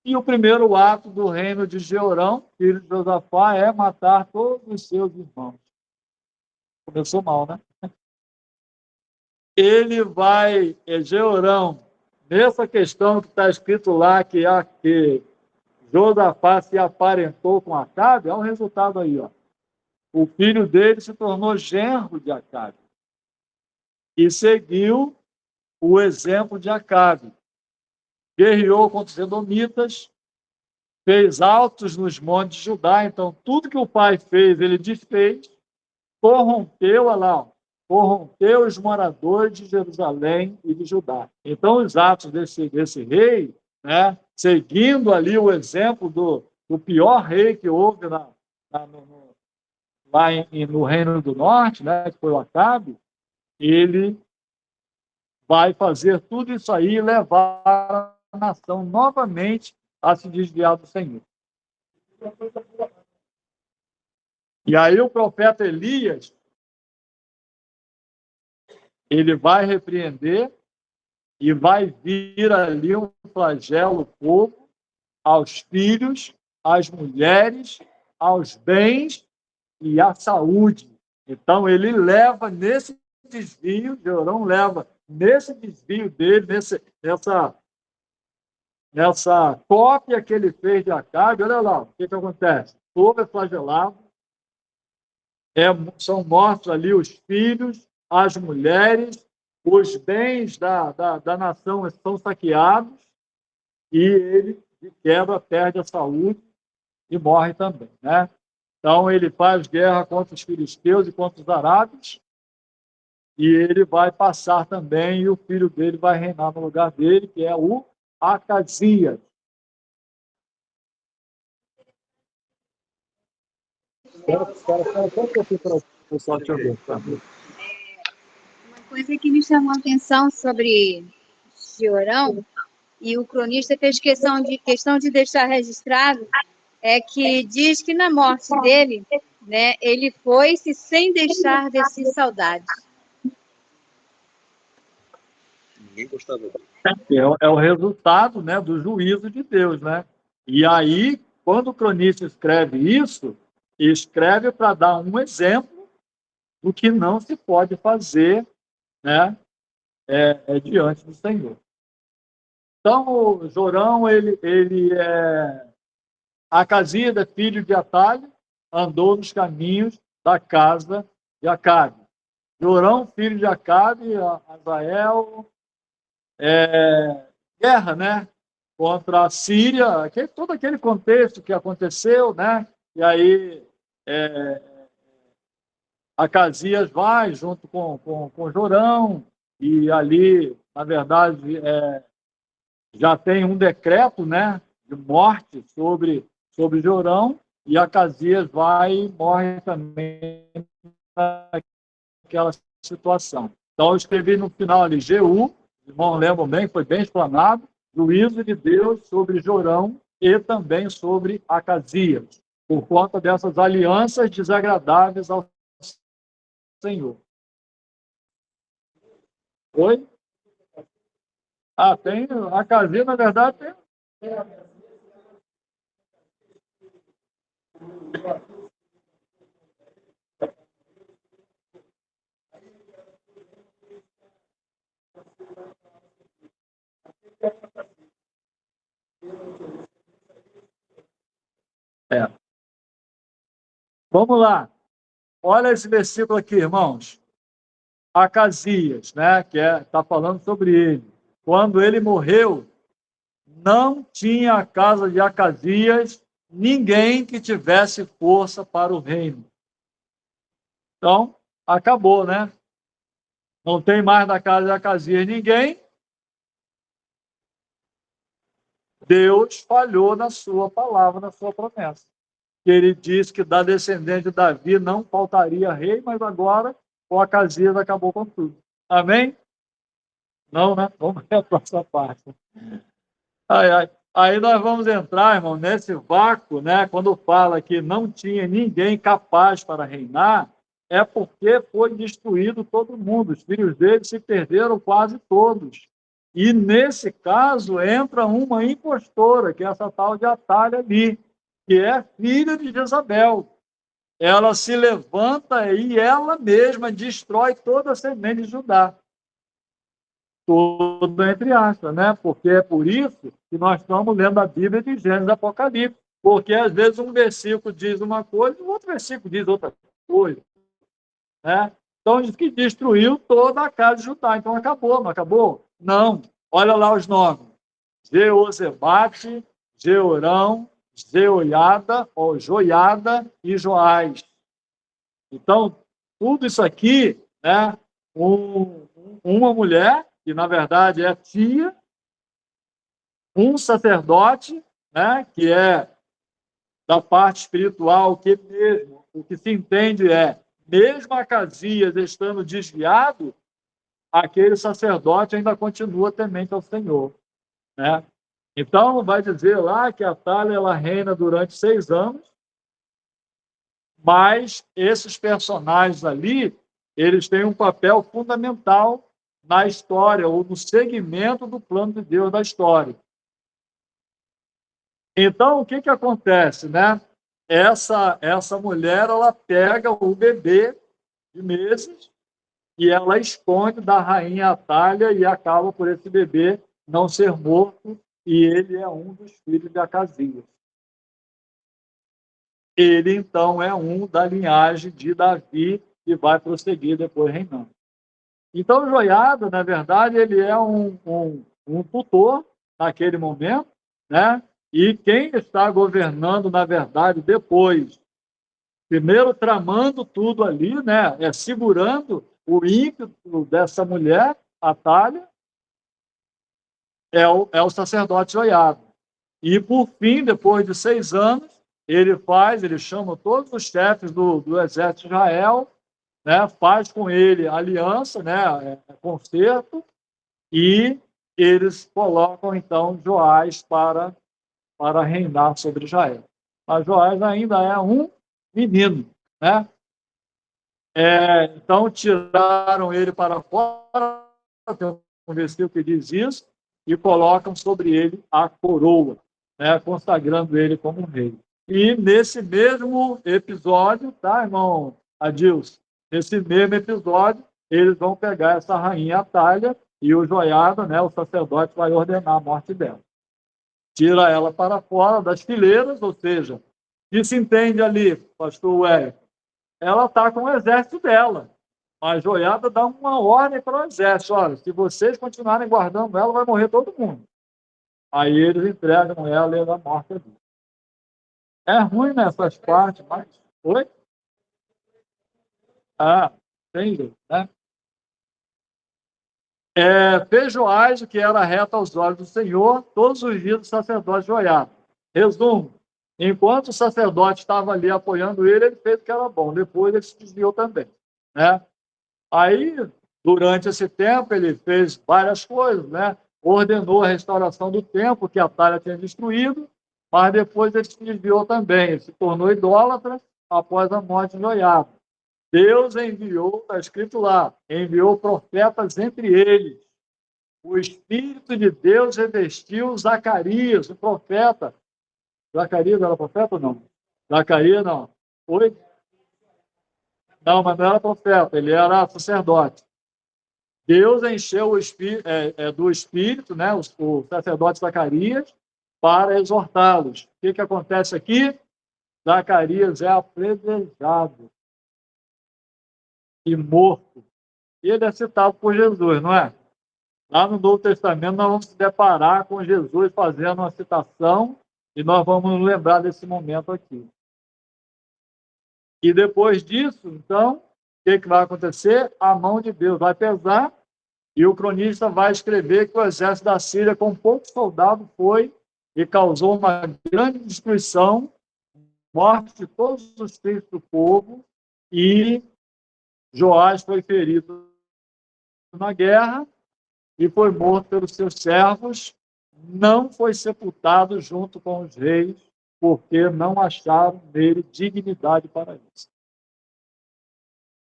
e o primeiro ato do reino de Jeorão, filho de Josafá, é matar todos os seus irmãos. Começou mal, né? Ele vai, Jeorão, nessa questão que está escrito lá, que Josafá se aparentou com Acabe, é o resultado aí, ó. O filho dele se tornou genro de Acabe e seguiu o exemplo de Acabe. Guerreou contra os edomitas, fez altos nos montes de Judá, então tudo que o pai fez, ele desfez, corrompeu os moradores de Jerusalém e de Judá. Então, os atos desse rei, né, seguindo ali o exemplo do pior rei que houve lá no Reino do Norte, né, que foi o Acabe, ele vai fazer tudo isso aí e levar a nação novamente a se desviar do Senhor. E aí o profeta Elias, ele vai repreender e vai vir ali um flagelo ao povo, aos filhos, às mulheres, aos bens e à saúde. Então, ele leva nesse desvio, Jorão leva nesse desvio dele, nessa cópia que ele fez de Acabe. Olha lá, o que acontece? O povo é flagelado, são mortos ali os filhos, as mulheres, os bens da nação são saqueados, e ele, de quebra, perde a saúde e morre também, né? Então, ele faz guerra contra os filisteus e contra os arábios, e ele vai passar também, e o filho dele vai reinar no lugar dele, que é o Acasias. Espera só um pouquinho para o pessoal te ouvir. Tá? Uma coisa que me chamou a atenção sobre Jorão, e o cronista fez questão de deixar registrado, é que diz que na morte dele, né, ele foi-se sem deixar de si saudade. Ninguém gostava dele. É o resultado, né, do juízo de Deus, né? E aí, quando o cronista escreve isso, escreve para dar um exemplo do que não se pode fazer, né, diante do Senhor. Então, o Jorão, ele é Acasias, é filho de Atalho, andou nos caminhos da casa de Acabe. Jorão, filho de Acabe, Azael, guerra, né, contra a Síria, todo aquele contexto que aconteceu, né, e aí Acasias vai junto com Jorão, e ali, na verdade, já tem um decreto, né, de morte sobre Jorão, e Acasias vai e morre também naquela situação. Então, eu escrevi no final ali, Jeú, os irmãos lembram bem, foi bem explanado, juízo de Deus sobre Jorão e também sobre Acasias, por conta dessas alianças desagradáveis ao Senhor. Oi? Tem Acasias, na verdade, tem. Vamos lá. Olha esse versículo aqui, irmãos. Acasias, né, que está falando sobre ele. Quando ele morreu, não tinha a casa de Acasias ninguém que tivesse força para o reino. Então, acabou, né? Não tem mais na casa de Acasias ninguém. Deus falhou na sua palavra, na sua promessa. Ele disse que da descendente de Davi não faltaria rei, mas agora o Acasias acabou com tudo. Amém? Não, né? Vamos ver a próxima parte. Aí nós vamos entrar, irmão, nesse vácuo, né? Quando fala que não tinha ninguém capaz para reinar, é porque foi destruído todo mundo. Os filhos dele se perderam quase todos. E, nesse caso, entra uma impostora, que é essa tal de Atalha ali, que é filha de Jezabel. Ela se levanta e ela mesma destrói toda a semente de Judá. Tudo entre aspas, né? Porque é por isso que nós estamos lendo a Bíblia de Gênesis e Apocalipse. Porque, às vezes, um versículo diz uma coisa e o outro versículo diz outra coisa. Né? Então, diz que destruiu toda a casa de Judá. Então, acabou, não acabou? Não. Olha lá os nomes. Jeozebate, Jeorão, Jeoiada, ou Joiada e Joás. Então, tudo isso aqui, né? Uma mulher, que na verdade é tia, um sacerdote, né? Que é da parte espiritual, que mesmo, o que se entende mesmo Acasias estando desviado, aquele sacerdote ainda continua temente ao Senhor, né? Então, vai dizer lá que a Atalha, ela reina durante 6 anos, mas esses personagens ali, eles têm um papel fundamental na história, ou no segmento do plano de Deus da história. Então, o que acontece, né? Essa mulher, ela pega o bebê de meses e ela esconde da rainha Atália e acaba por esse bebê não ser morto, e ele é um dos filhos de Acasias. Ele, então, é um da linhagem de Davi, que vai prosseguir depois reinando. Então, Joiada, na verdade, ele é um tutor naquele momento, né? E quem está governando, na verdade, depois, primeiro tramando tudo ali, né? Segurando o ímpeto dessa mulher, Atália, é o sacerdote Joiada. E, por fim, depois de 6 anos, ele chama todos os chefes do exército de Israel, né? Faz com ele aliança, né? Concerto, e eles colocam, então, Joás para reinar sobre Israel. Mas Joás ainda é um menino, né? Então, tiraram ele para fora, tem um versículo que diz isso, e colocam sobre ele a coroa, né? Consagrando ele como rei. E nesse mesmo episódio, tá, irmão Adilson? Nesse mesmo episódio, eles vão pegar essa rainha Atália e o Joiada, né, o sacerdote, vai ordenar a morte dela. Tira ela para fora das fileiras, ou seja, o que se entende ali, pastor Wellington? Ela está com o exército dela. Mas Joiada dá uma ordem para o exército: olha, se vocês continuarem guardando ela, vai morrer todo mundo. Aí eles entregam ela e ela morta ali. É ruim nessas partes, mas... Oi? Entendi, né? Fez Joás o que era reto aos olhos do Senhor todos os dias do sacerdote Joiada. Resumo: enquanto o sacerdote estava ali apoiando ele, ele fez o que era bom. Depois ele se desviou também, né? Aí, durante esse tempo, ele fez várias coisas, né? Ordenou a restauração do templo que a Atália tinha destruído, mas depois ele se desviou também. Ele se tornou idólatra após a morte de Joiada. Deus enviou, está escrito lá, enviou profetas entre eles. O Espírito de Deus revestiu Zacarias, o profeta. Zacarias era profeta ou não? Zacarias não. Oi? Não, mas não era profeta, ele era sacerdote. Deus encheu o espírito, do Espírito, né, o sacerdote Zacarias, para exortá-los. O que acontece aqui? Zacarias é apedrejado e morto. E ele é citado por Jesus, não é? Lá no Novo Testamento, nós vamos se deparar com Jesus fazendo uma citação e nós vamos nos lembrar desse momento aqui. E depois disso, então, o que vai acontecer? A mão de Deus vai pesar e o cronista vai escrever que o exército da Síria, com poucos soldados, foi e causou uma grande destruição, morte de todos os filhos do povo, e Joás foi ferido na guerra e foi morto pelos seus servos. Não foi sepultado junto com os reis, porque não acharam nele dignidade para isso.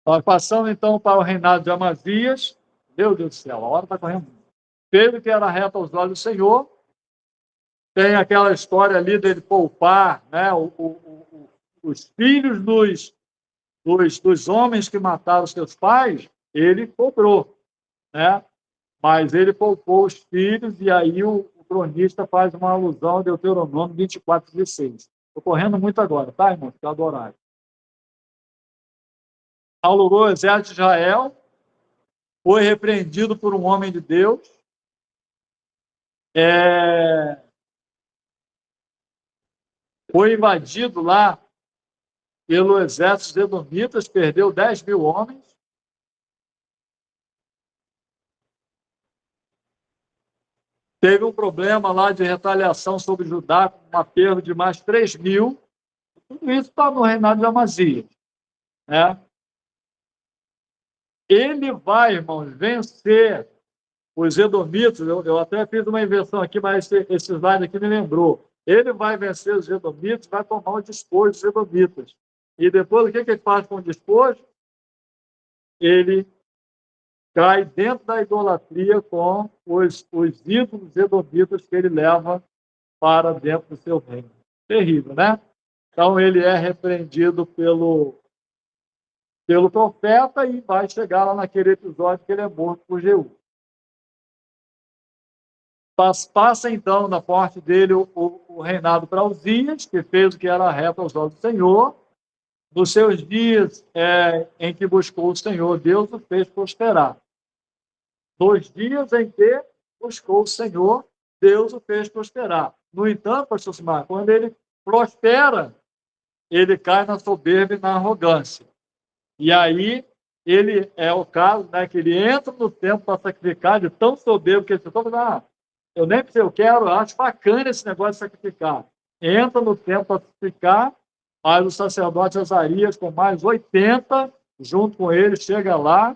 Nós passamos, então, para o reinado de Amazias. Meu Deus do céu, a hora está correndo. Pedro, que era reto aos olhos do Senhor, tem aquela história ali dele poupar, né, os filhos dos homens que mataram seus pais, ele cobrou, né? Mas ele poupou os filhos, e aí o cronista faz uma alusão a Deuteronômio 24:16. Estou correndo muito agora, tá, irmão? Fica do horário. Alugou o exército de Israel, foi repreendido por um homem de Deus, foi invadido lá pelo exército dos edomitas, perdeu 10.000 homens. Teve um problema lá de retaliação sobre Judá, com uma perda de mais 3.000. Tudo isso está no reinado de Amazias, né? Ele vai, irmãos, vencer os edomitas. Eu até fiz uma inversão aqui, mas esse slide aqui me lembrou. Ele vai vencer os edomitas, vai tomar o despojo dos edomitas. E depois, o que ele faz com o despojo? Ele cai dentro da idolatria com os ídolos edomitas que ele leva para dentro do seu reino. Terrível, né? Então, ele é repreendido pelo profeta e vai chegar lá naquele episódio que ele é morto por Jeú. Passa, então, na parte dele o reinado para Uzias, que fez o que era reto aos olhos do Senhor. Nos seus dias em que buscou o Senhor, Deus o fez prosperar. Nos dias em que buscou o Senhor, Deus o fez prosperar. No entanto, pastor Simar, quando ele prospera, ele cai na soberba e na arrogância. E aí, ele é o caso, né, que ele entra no templo para sacrificar, de tão soberbo que ele ficou, eu nem sei, eu acho bacana esse negócio de sacrificar. Entra no templo para sacrificar, mas o sacerdote Azarias, com mais 80, junto com ele, chega lá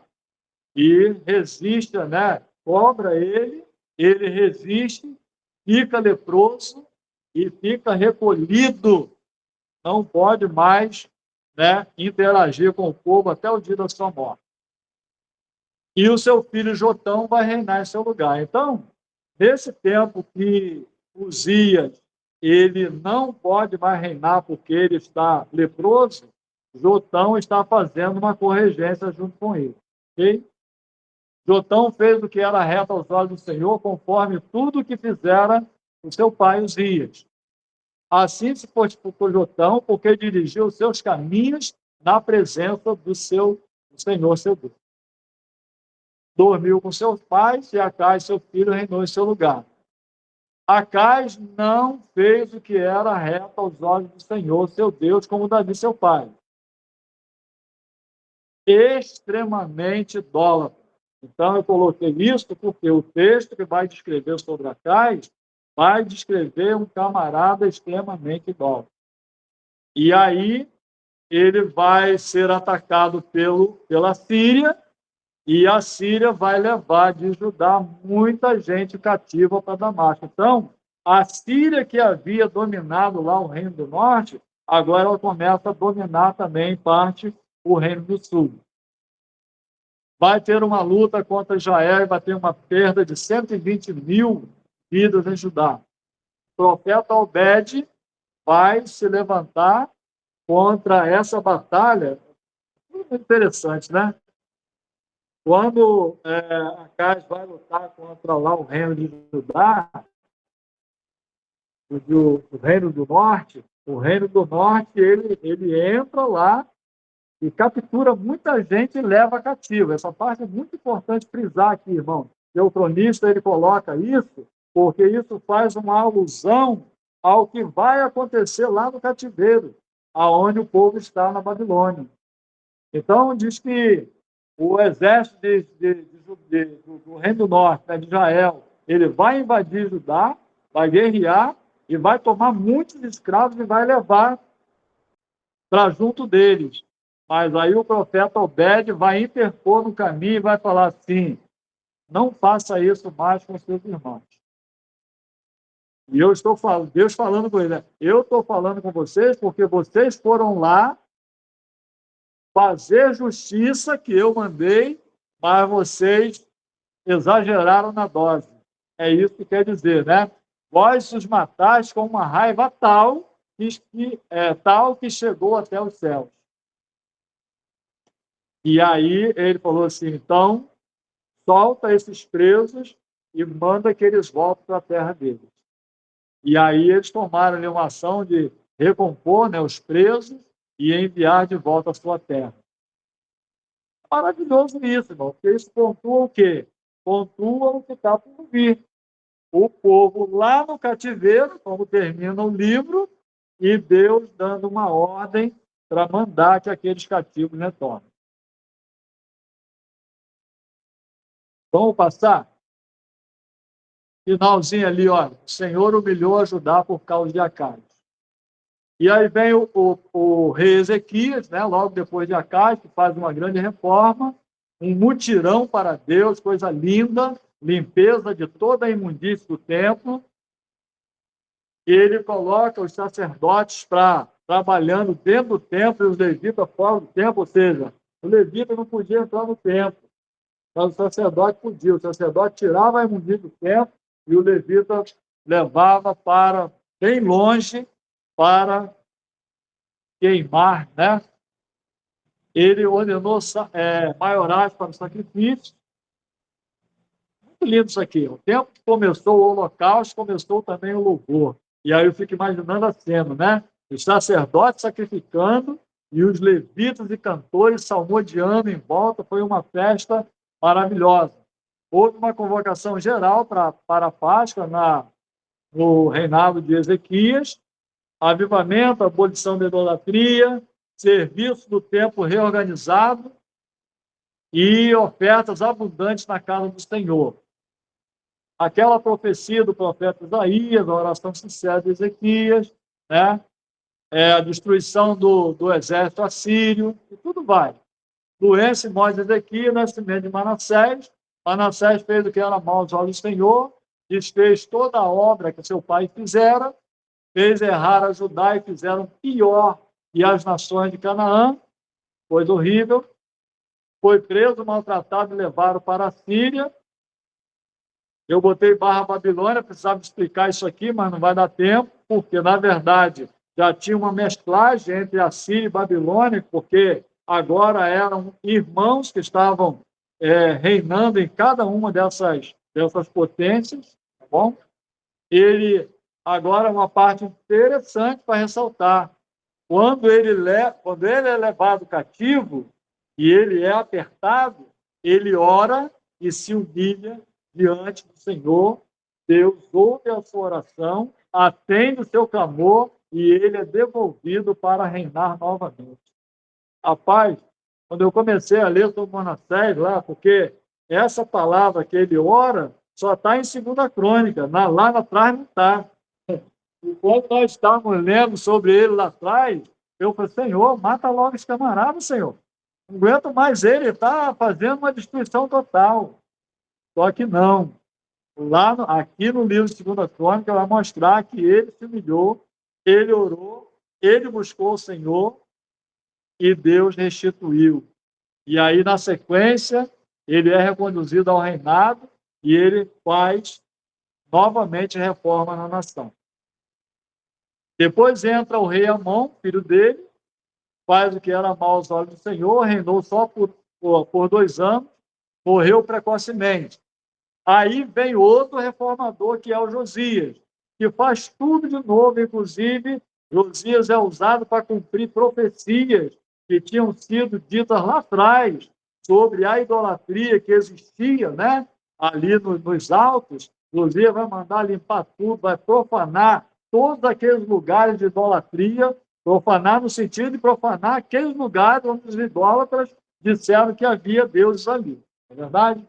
e resiste, né? Cobra ele resiste, fica leproso e fica recolhido. Não pode mais, né, interagir com o povo até o dia da sua morte. E o seu filho Jotão vai reinar em seu lugar. Então, nesse tempo que Uzias ele não pode mais reinar porque ele está leproso, Jotão está fazendo uma corregência junto com ele. Okay? Jotão fez o que era reto aos olhos do Senhor, conforme tudo o que fizera o seu pai Uzias. Assim se fortificou Jotão, porque dirigiu os seus caminhos na presença do Senhor, seu Deus. Dormiu com seus pais e Acais, seu filho, reinou em seu lugar. Acais não fez o que era reto aos olhos do Senhor, seu Deus, como Davi, seu pai. Extremamente idólatra. Então, eu coloquei isso porque o texto que vai descrever sobre Acais vai descrever um camarada extremamente idólatra. E aí, ele vai ser atacado pela Síria, e a Síria vai levar de Judá muita gente cativa para Damasco. Então, a Síria que havia dominado lá o Reino do Norte, agora ela começa a dominar também, em parte, o Reino do Sul. Vai ter uma luta contra Israel e vai ter uma perda de 120 mil vidas em Judá. O profeta Obed vai se levantar contra essa batalha. Muito interessante, né? Quando Acais vai lutar contra lá o reino de Judá, o reino do norte, ele entra lá e captura muita gente e leva cativo. Essa parte é muito importante frisar aqui, irmão. E o cronista ele coloca isso porque isso faz uma alusão ao que vai acontecer lá no cativeiro, aonde o povo está na Babilônia. Então, diz que o exército do Reino do Norte, né, de Israel, ele vai invadir Judá, vai guerrear e vai tomar muitos escravos e vai levar para junto deles. Mas aí o profeta Obed vai interpor no caminho e vai falar assim: não faça isso mais com seus irmãos. E Deus falando com ele, né? Eu estou falando com vocês porque vocês foram lá fazer justiça que eu mandei, mas vocês exageraram na dose. É isso que quer dizer, né? Vós os matais com uma raiva tal que chegou até os céus. E aí ele falou assim, então, solta esses presos e manda que eles voltem para a terra deles. E aí eles tomaram ali uma ação de recompor, né, os presos e enviar de volta à sua terra. Maravilhoso isso, irmão, porque isso pontua o quê? Pontua o que está por vir. O povo lá no cativeiro, como termina o livro, e Deus dando uma ordem para mandar que aqueles cativos retornem. Vamos passar? Finalzinho ali, olha, o Senhor humilhou a Judá por causa de Acais. E aí vem o rei Ezequias, né, logo depois de Acais, que faz uma grande reforma, um mutirão para Deus, coisa linda, limpeza de toda a imundície do templo. Ele coloca os sacerdotes trabalhando dentro do templo e os levitas fora do templo, ou seja, o levita não podia entrar no templo. Mas o sacerdote podia. O sacerdote tirava a imundícia do templo e o levita levava para bem longe para queimar, né? Ele ordenou maiorais para o sacrifício. Muito lindo isso aqui. O tempo que começou o holocausto, começou também o louvor. E aí eu fico imaginando a cena, né? Os sacerdotes sacrificando e os levitas e cantores salmodiando em volta. Foi uma festa maravilhosa. Houve uma convocação geral para a Páscoa no reinado de Ezequias. Avivamento, abolição da idolatria, serviço do templo reorganizado e ofertas abundantes na casa do Senhor. Aquela profecia do profeta Isaías, a oração sincera de Ezequias, né? A destruição do exército assírio, e tudo vai. Doença e morte de Ezequias, nascimento de Manassés. Manassés fez o que era mal aos olhos do Senhor, desfez toda a obra que seu pai fizera, fez errar a Judá e fizeram pior que as nações de Canaã, coisa horrível. Foi preso, maltratado e levado para a Síria. Eu botei barra Babilônia, precisava explicar isso aqui, mas não vai dar tempo, porque, na verdade, já tinha uma mesclagem entre a Síria e Babilônia, porque agora eram irmãos que estavam reinando em cada uma dessas potências, tá bom? Ele, agora, uma parte interessante para ressaltar, quando ele é levado cativo e ele é apertado, ele ora e se humilha diante do Senhor. Deus ouve a sua oração, atende o seu clamor e ele é devolvido para reinar novamente. Rapaz, quando eu comecei a ler sobre Manassés lá, porque essa palavra que ele ora só está em 2 Crônica, lá atrás não está. Enquanto nós estávamos lendo sobre ele lá atrás, eu falei, Senhor, mata logo esse camarada, Senhor. Não aguento mais ele está fazendo uma destruição total. Só que não. Aqui no livro de 2 Crônica vai mostrar que ele se humilhou, ele orou, ele buscou o Senhor e Deus restituiu. E aí, na sequência, ele é reconduzido ao reinado e ele faz novamente reforma na nação. Depois entra o rei Amon, filho dele, faz o que era mal aos olhos do Senhor, reinou só por 2 anos, morreu precocemente. Aí vem outro reformador, que é o Josias, que faz tudo de novo, inclusive Josias é usado para cumprir profecias que tinham sido ditas lá atrás sobre a idolatria que existia, né? Ali nos altos. Josias vai mandar limpar tudo, vai profanar todos aqueles lugares de idolatria, profanar no sentido de profanar aqueles lugares onde os idólatras disseram que havia deuses ali. Não é verdade?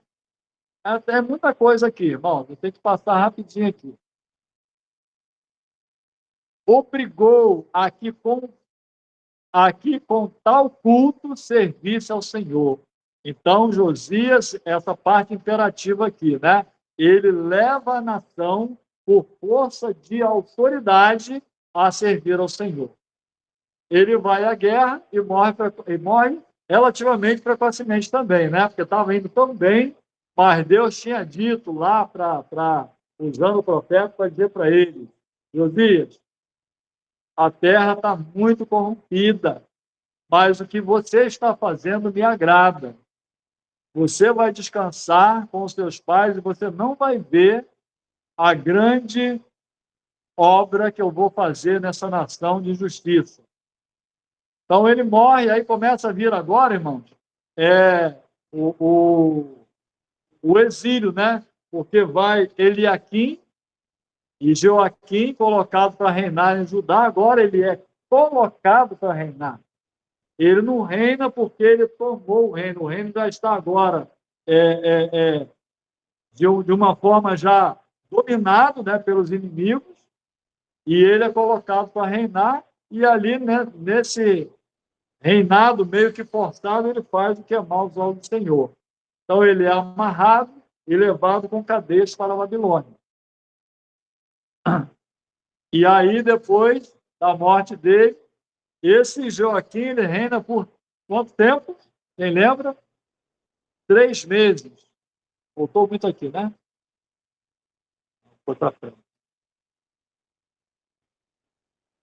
É muita coisa aqui, irmão. Eu tenho que passar rapidinho aqui. Obrigou aqui com tal culto serviço ao Senhor. Então, Josias, essa parte imperativa aqui, né? Ele leva a nação por força de autoridade a servir ao Senhor. Ele vai à guerra e morre relativamente precocemente também, né? Porque estava indo tão bem, mas Deus tinha dito lá, usando o profeta, para dizer para ele, Josias, a terra está muito corrompida, mas o que você está fazendo me agrada. Você vai descansar com os seus pais e você não vai ver a grande obra que eu vou fazer nessa nação de justiça. Então ele morre, aí começa a vir agora, irmãos, o exílio, né? Porque vai Eliaquim e Joaquim colocado para reinar em Judá, agora ele é colocado para reinar. Ele não reina porque ele tomou o reino já está agora de uma forma já dominado, né, pelos inimigos, e ele é colocado para reinar, e ali, né, nesse reinado meio que forçado, ele faz o que é mal aos olhos do Senhor. Então ele é amarrado e levado com cadeias para a Babilônia. E aí, depois da morte dele, esse Joaquim, ele reina por quanto tempo? Quem lembra? 3 meses. Voltou muito aqui, né? Foi para frente.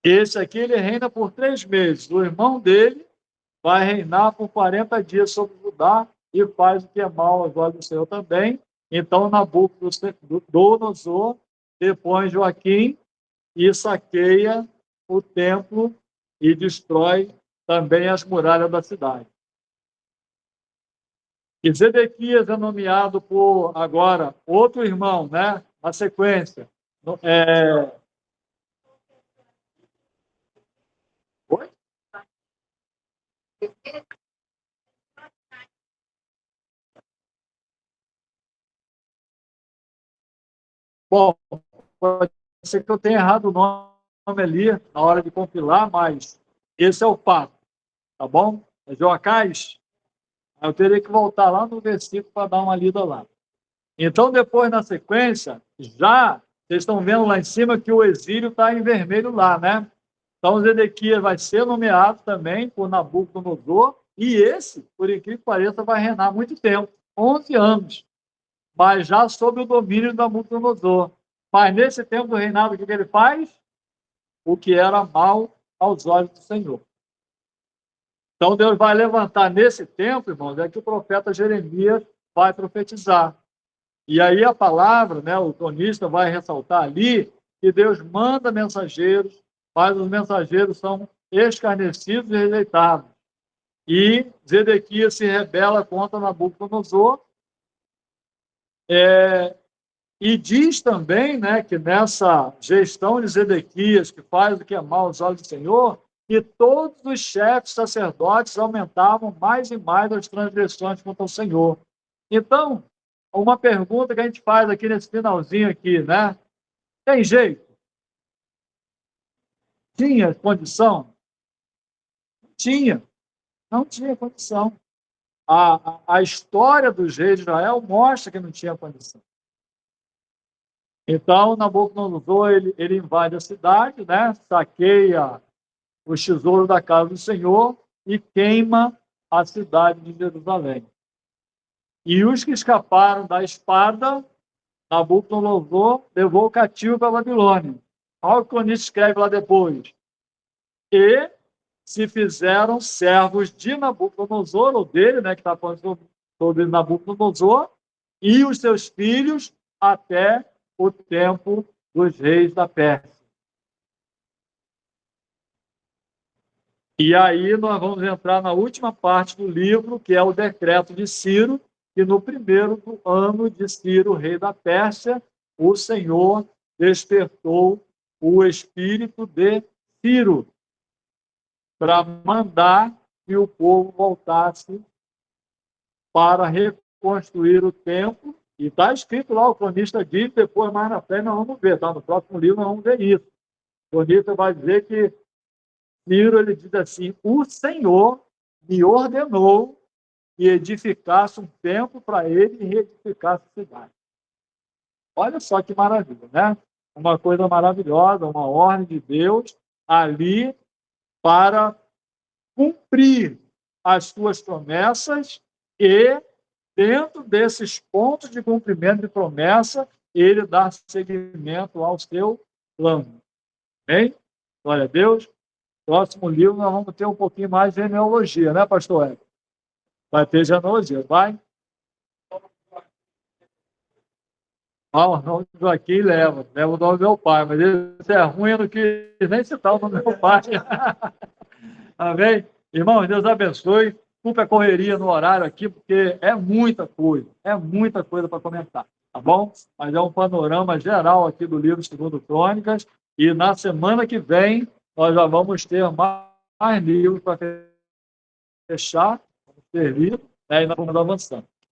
Esse aqui, ele reina por 3 meses. O irmão dele vai reinar por 40 dias sobre Judá e faz o que é mal aos olhos do Senhor também. Então, Nabucodonosor depõe Joaquim e saqueia o templo e destrói também as muralhas da cidade. E Zedequias é nomeado por, agora, outro irmão, né? Na sequência. Oi? Bom, pode ser que eu tenha errado o nome ali na hora de compilar, mas esse é o fato, tá bom? É Joacás. Eu teria que voltar lá no versículo para dar uma lida lá. Então, depois, na sequência, já vocês estão vendo lá em cima que o exílio está em vermelho lá, né? Então, Zedequias vai ser nomeado também por Nabucodonosor, e esse, por incrível que pareça, vai reinar muito tempo, 11 anos, mas já sob o domínio de Nabucodonosor. Mas nesse tempo do reinado, o que ele faz? O que era mal aos olhos do Senhor. Então, Deus vai levantar nesse tempo, irmãos, é que o profeta Jeremias vai profetizar. E aí a palavra, né, o cronista vai ressaltar ali que Deus manda mensageiros, mas os mensageiros são escarnecidos e rejeitados. E Zedequias se rebela contra Nabucodonosor. E diz também, né, que nessa gestão de Zedequias, que faz o que é mal aos olhos do Senhor, que todos os chefes sacerdotes aumentavam mais e mais as transgressões contra o Senhor. Então, uma pergunta que a gente faz aqui nesse finalzinho aqui, né? Tem jeito? Tinha condição? Tinha. Não tinha condição. A história dos reis de Israel mostra que não tinha condição. Então, Nabucodonosor, ele invade a cidade, né? Saqueia os tesouros da casa do Senhor e queima a cidade de Jerusalém. E os que escaparam da espada, Nabucodonosor levou cativo para a Babilônia. Olha o que o cronista escreve lá depois. E se fizeram servos de Nabucodonosor, ou dele, né, que está falando sobre Nabucodonosor, e os seus filhos até o tempo dos reis da Pérsia. E aí nós vamos entrar na última parte do livro, que é o decreto de Ciro, que no primeiro ano de Ciro, rei da Pérsia, o Senhor despertou o espírito de Ciro para mandar que o povo voltasse para reconstruir o templo. E está escrito lá, o cronista diz, depois mais na frente nós vamos ver, tá? No próximo livro nós vamos ver isso. O cronista vai dizer que Ciro, ele diz assim, o Senhor me ordenou que edificasse um templo para ele e reedificasse a cidade. Olha só que maravilha, né? Uma coisa maravilhosa, uma ordem de Deus ali para cumprir as suas promessas e, dentro desses pontos de cumprimento de promessa, ele dá seguimento ao seu plano. Bem? Glória a Deus. Próximo livro nós vamos ter um pouquinho mais de genealogia, né, pastor Hélio? Vai ter genealogia, vai? O nome do Joaquim leva o nome do meu pai, mas esse é ruim, eu não quis nem citar o nome do meu pai. Amém? Irmãos, Deus abençoe. Desculpa a correria no horário aqui, porque é muita coisa para comentar, tá bom? Mas é um panorama geral aqui do livro Segundo Crônicas, e na semana que vem nós já vamos ter mais livros para fechar, servir, né, e nós vamos avançando.